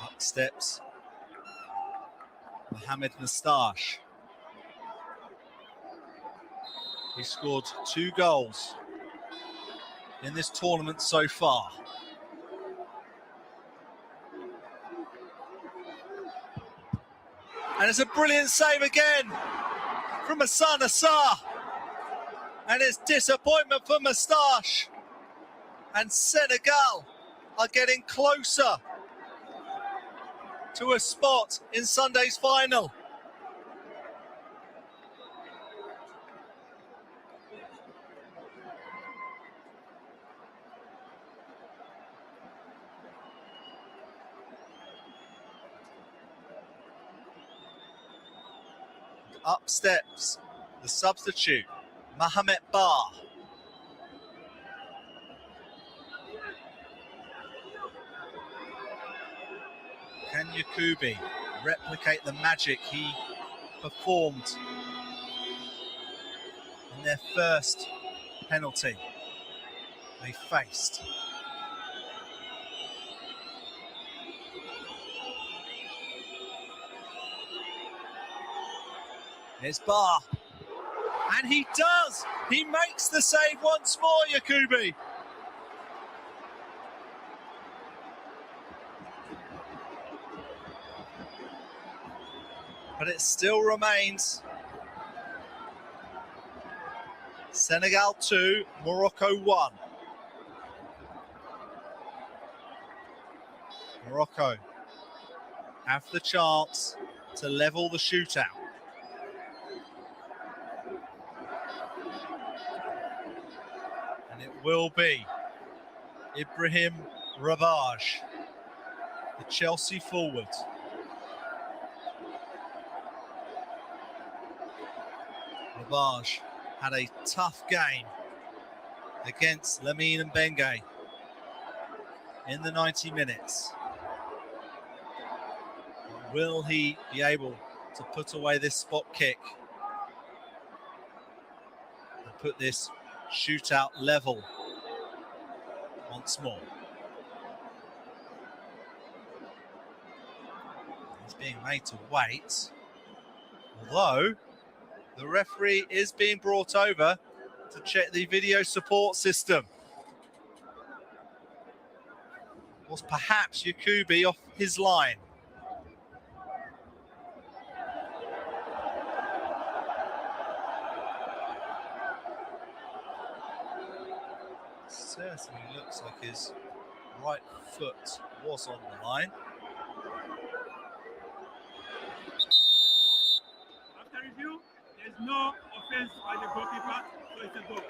Up steps Mohamed Mustache. He scored 2 goals in this tournament so far. And it's a brilliant save again from Hassan Assar. And it's disappointment for Mustache. And Senegal are getting closer to a spot in Sunday's final. Up steps the substitute, Mohamed Bar. Can Yakubi replicate the magic he performed in their first penalty they faced? It's Bar, and he does! He makes the save once more, Yakubi. But it still remains Senegal 2, Morocco 1. Morocco have the chance to level the shootout. And it will be Ibrahim Rabaj, the Chelsea forward. Rabaj had a tough game against Lamine Mbengue in the 90 minutes. Will he be able to put away this spot kick and put this shootout level once more? He's being made to wait, although the referee is being brought over to check the video support system. Was perhaps Yakubi off his line? Certainly looks like his right foot was on the line. After review, there's no offense by the goalkeeper, so it's a goal.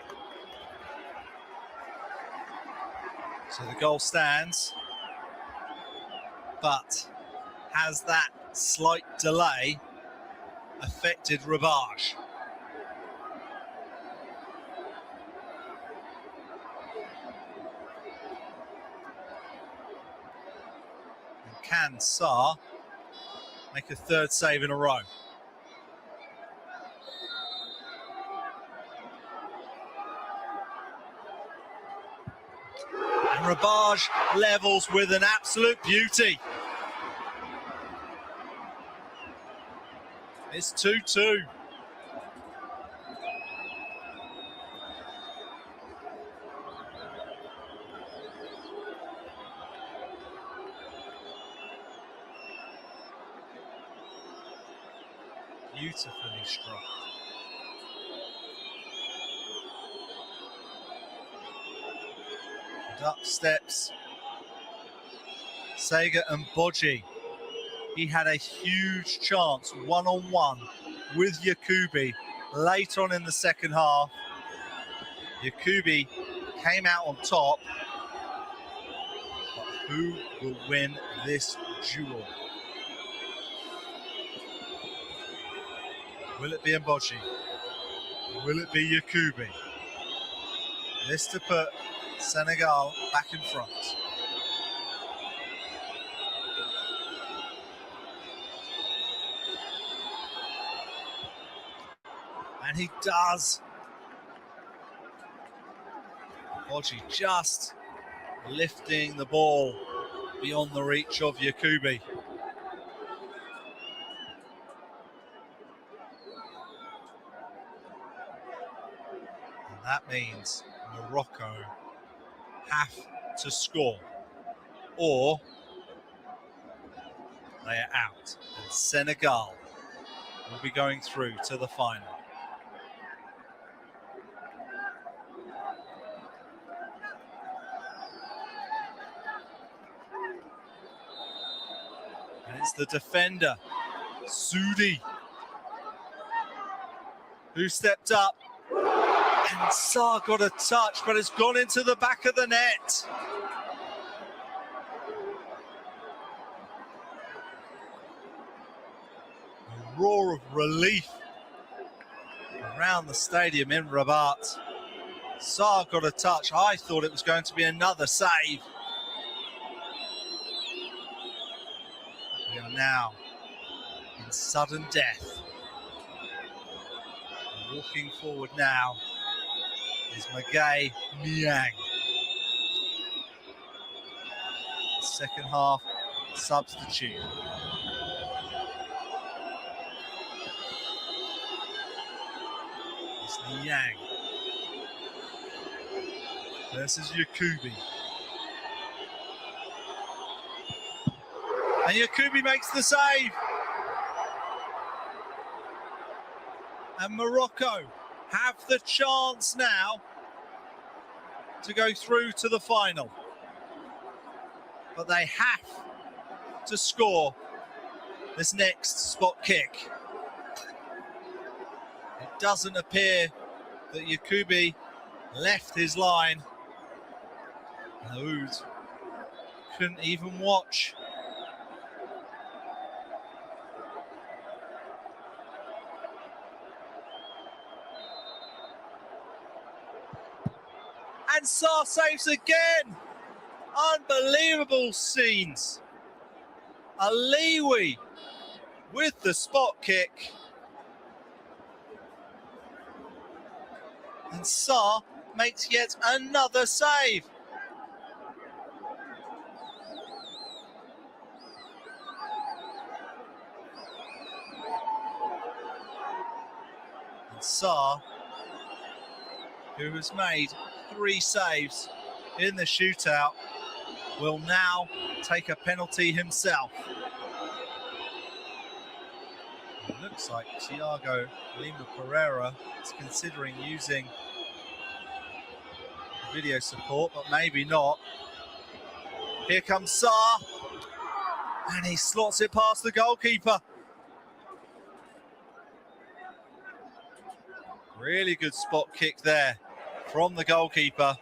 So the goal stands, but has that slight delay affected Rabaj? And can Sarr make a third save in a row? And Rabaj levels with an absolute beauty. It's 2-2. Beautifully struck. And up steps Sega and Bodji. He had a huge chance one-on-one with Yakubi late on in the second half. Yakubi came out on top. But who will win this duel? Will it be Mboji? Will it be Yakubi? This to put Senegal back in front. And he does. Mboji just lifting the ball beyond the reach of Yakubi. And that means Morocco have to score or they are out. And Senegal will be going through to the final. And it's the defender, Sudi, who stepped up. And Sarr got a touch, but it's gone into the back of the net. A roar of relief around the stadium in Rabat. Sarr got a touch. I thought it was going to be another save. We are now in sudden death. Walking forward now is Magay Niang. Second half substitute. It's Niang versus Yakubi. And Yakubi makes the save. And Morocco have the chance now to go through to the final. But they have to score this next spot kick. It doesn't appear that Yakubi left his line. Oud couldn't even watch. And Sarr saves again. Unbelievable scenes. Aliwi with the spot kick. And Sarr makes yet another save. And Sarr, who has made 3 saves in the shootout, will now take a penalty himself. It looks like Thiago Lima Pereira is considering using video support, but maybe not. Here comes Sarr, and he slots it past the goalkeeper. Really good spot kick there from the goalkeeper.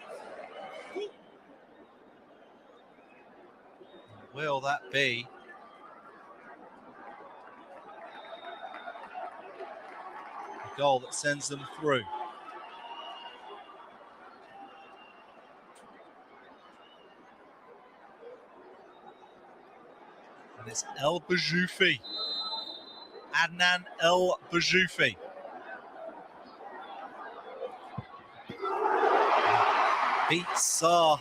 Will that be the goal that sends them through? And it's El Bajoufi, Adnan El Bajoufi. Beats Sarr.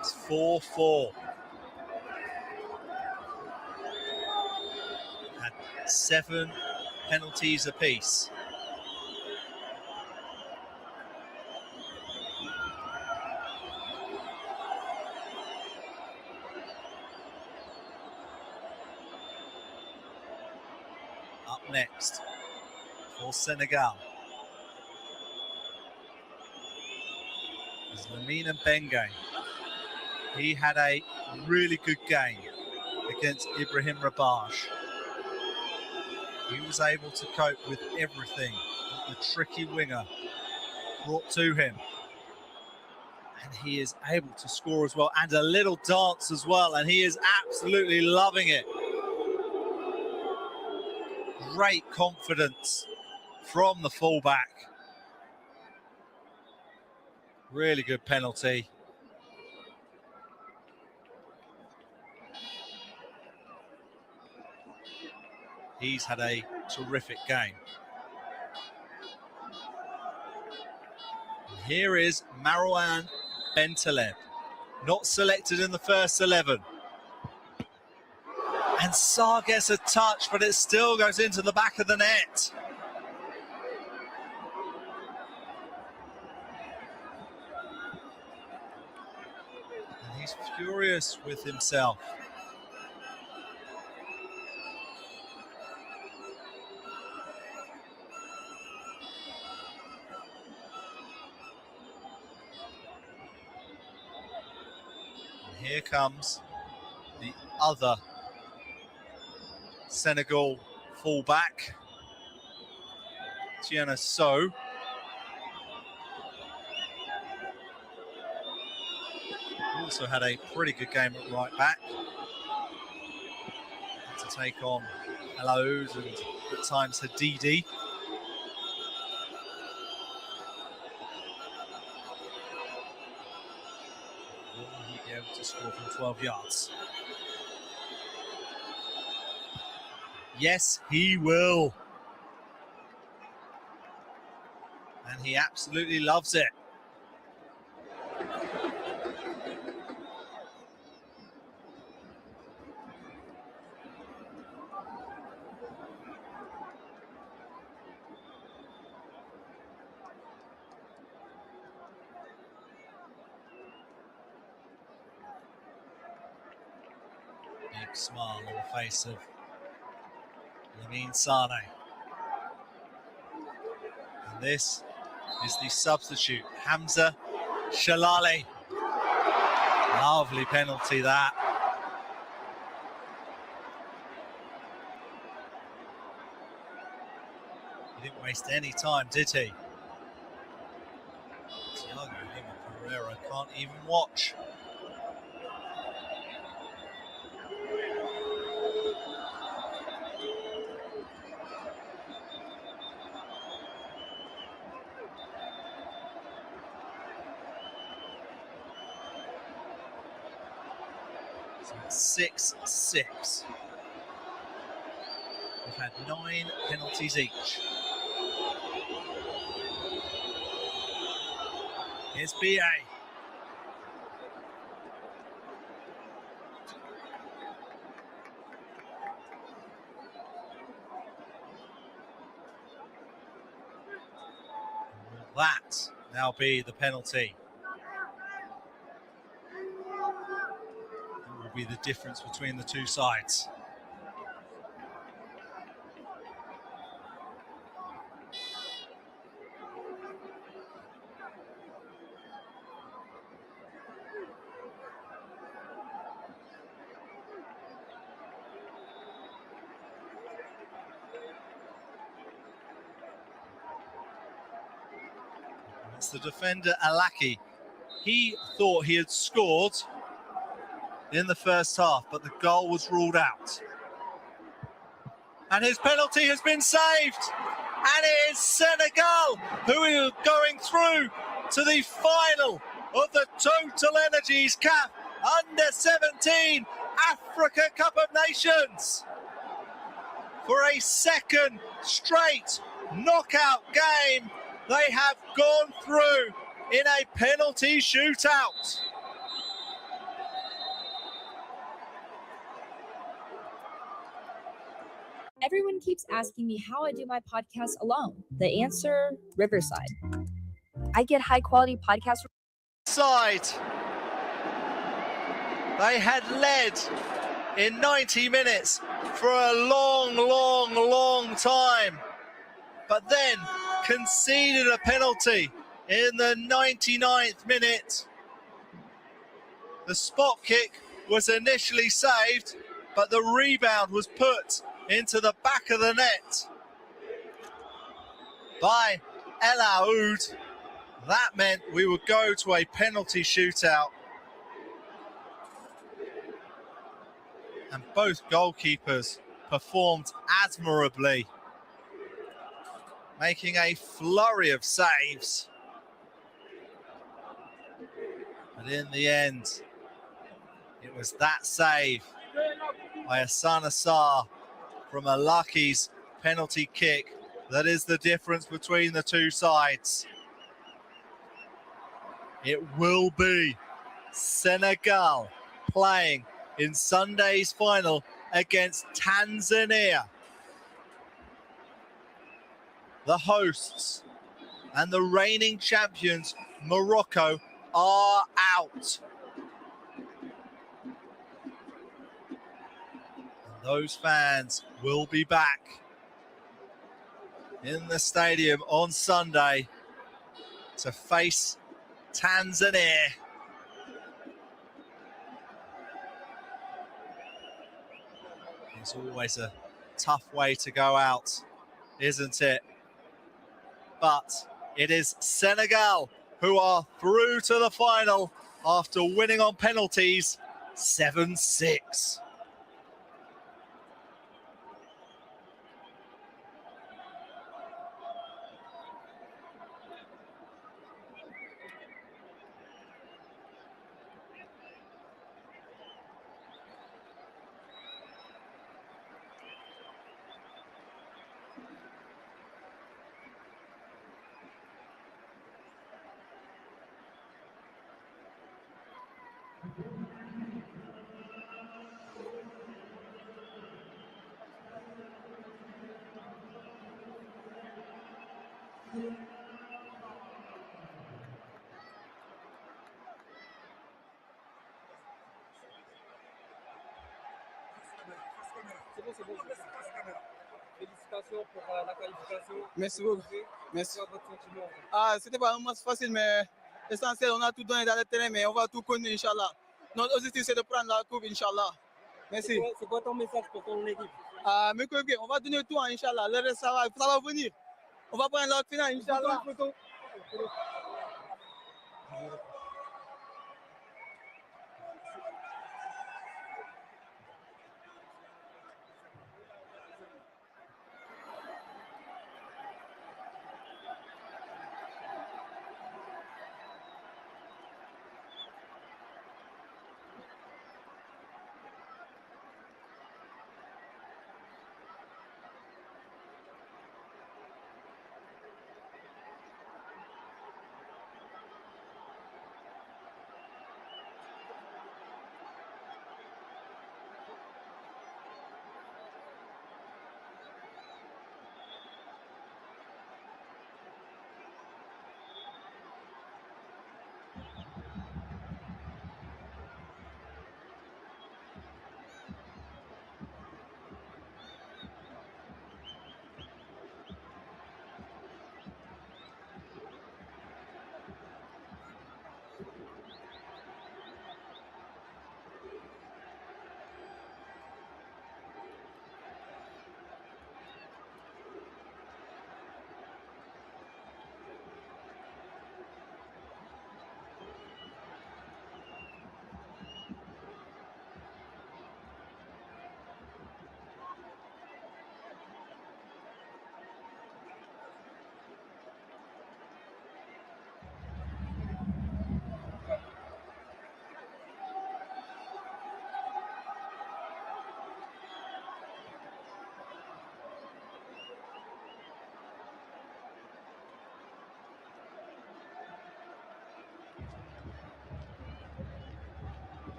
It's 4-4. Had 7 penalties apiece. Up next for Senegal is Lamine Mbenge. He had a really good game against Ibrahim Rabaj. He was able to cope with everything that the tricky winger brought to him. And he is able to score as well, and a little dance as well, and he is absolutely loving it. Great confidence from the fullback. Really good penalty. He's had a terrific game. And here is Marouane Bentaleb, not selected in the first 11. And Sarr gets a touch, but it still goes into the back of the net. And he's furious with himself. And here comes the other Senegal fullback, Tiana So. Also had a pretty good game at right back. Had to take on Hellos and at times Hadidi. Will he be able to score from 12 yards? Yes, he will. And he absolutely loves it. Big smile on the face of Lamine Sane. And this is the substitute, Hamza Shalali. Lovely penalty that. He didn't waste any time, did he? Thiago Lima Pereira can't even watch. So it's 6-6. We've had 9 penalties each. Here's BA. Will that now be the penalty? What will be the difference between the two sides? It's the defender Alaki. He thought he had scored in the first half, but the goal was ruled out. And his penalty has been saved. And it is Senegal who are going through to the final of the Total Energies CAF Under-17 Africa Cup of Nations for a second straight knockout game. They have gone through in a penalty shootout. Everyone keeps asking me how I do my podcast alone. The answer, Riverside. I get high quality podcasts. Side. They had led in 90 minutes for a long time, but then conceded a penalty in the 99th minute. The spot kick was initially saved, but the rebound was put into the back of the net by El Aoud. That meant we would go to a penalty shootout. And both goalkeepers performed admirably, making a flurry of saves. But in the end, it was that save by Hassan Assar from Alaki's penalty kick that is the difference between the two sides. It will be Senegal playing in Sunday's final against Tanzania, the hosts, and the reigning champions Morocco are out. Those fans will be back in the stadium on Sunday to face Tanzania. It's always a tough way to go out, isn't it? But it is Senegal who are through to the final after winning on penalties 7-6. Félicitations pour la qualification. Merci beaucoup. Merci. Ah, c'était pas un match facile, mais l'essentiel, on a tout donné dans le terrain, mais on va tout connaître, Inch'Allah. Notre objectif, c'est de prendre la coupe, Inch'Allah. Merci. C'est quoi ton message pour ton équipe? Ah, mes coéquipiers, on va donner tout, Inch'Allah. Le reste, ça va venir. On va prendre la finale, Inch'Allah.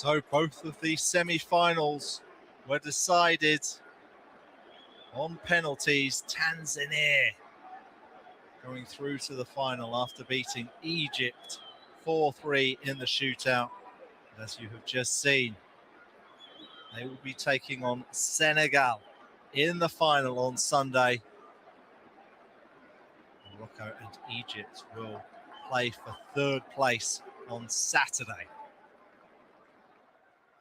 So both of these semi-finals were decided on penalties. Tanzania going through to the final after beating Egypt 4-3 in the shootout. As you have just seen, they will be taking on Senegal in the final on Sunday. Morocco and Egypt will play for third place on Saturday.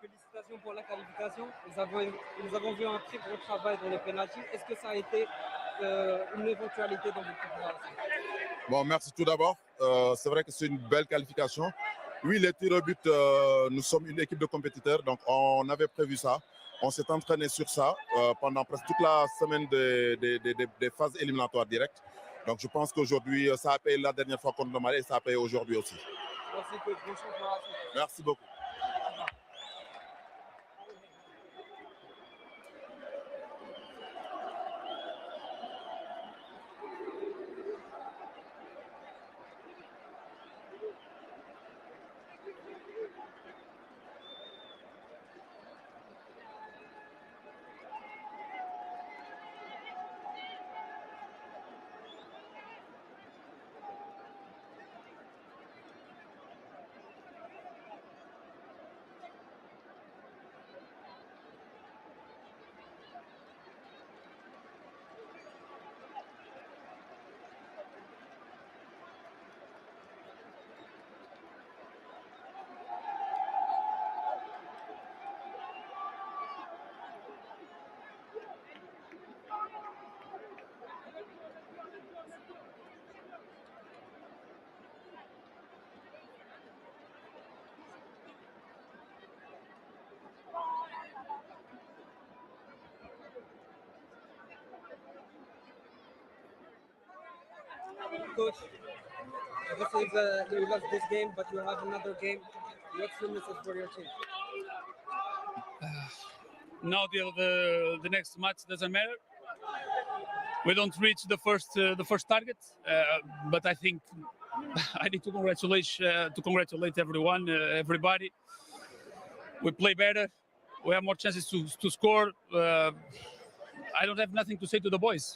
Félicitations pour la qualification. Nous avons vu un très gros travail dans les pénaltys. Est-ce que ça a été une éventualité dans votre préparation? Bon, merci tout d'abord. C'est vrai que c'est une belle qualification. Oui, les tirs au but, nous sommes une équipe de compétiteurs, donc on avait prévu ça. On s'est entraîné sur ça pendant presque toute la semaine des phases éliminatoires directes. Donc je pense qu'aujourd'hui, ça a payé la dernière fois contre le Mali et ça a payé aujourd'hui aussi. Merci, coach. Bonne chance pour la suite. Merci beaucoup. Coach, this is you lost this game, but you have another game. What's the message for your team? Now the next match doesn't matter. We don't reach the first target, but I think I need to congratulate everyone, everybody. We play better. We have more chances to score. I don't have nothing to say to the boys.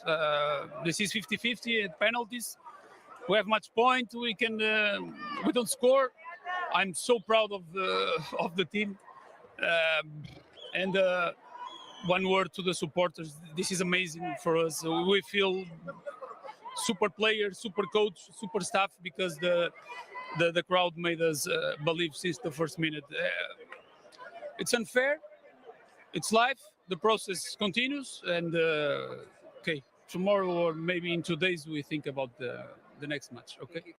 This is 50-50 at penalties. We have much point. We don't score. I'm so proud of the team. And one word to the supporters: this is amazing for us. We feel super players, super coach, super staff because the crowd made us believe since the first minute. It's unfair. It's life. The process continues, and okay, tomorrow or maybe in 2 days we think about the next match. Okay.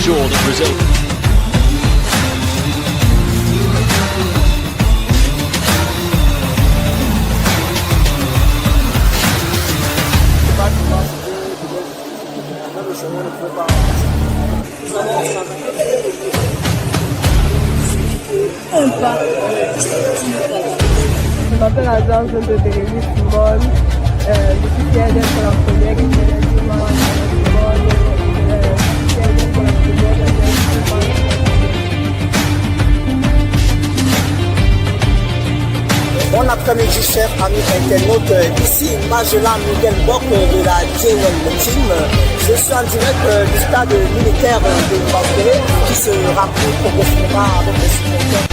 ensure that Brazil Je m'appelle Azam, je viens de Bérémy Football. Je suis fier d'être la première internationale de football. Je suis fier d'être la première Bon après-midi, chers amis internautes. Ici, Majela Miguel Boc de la Jwel Team. Je suis en direct du stade militaire de Bambéré qui se remplit progressivement avec les supporters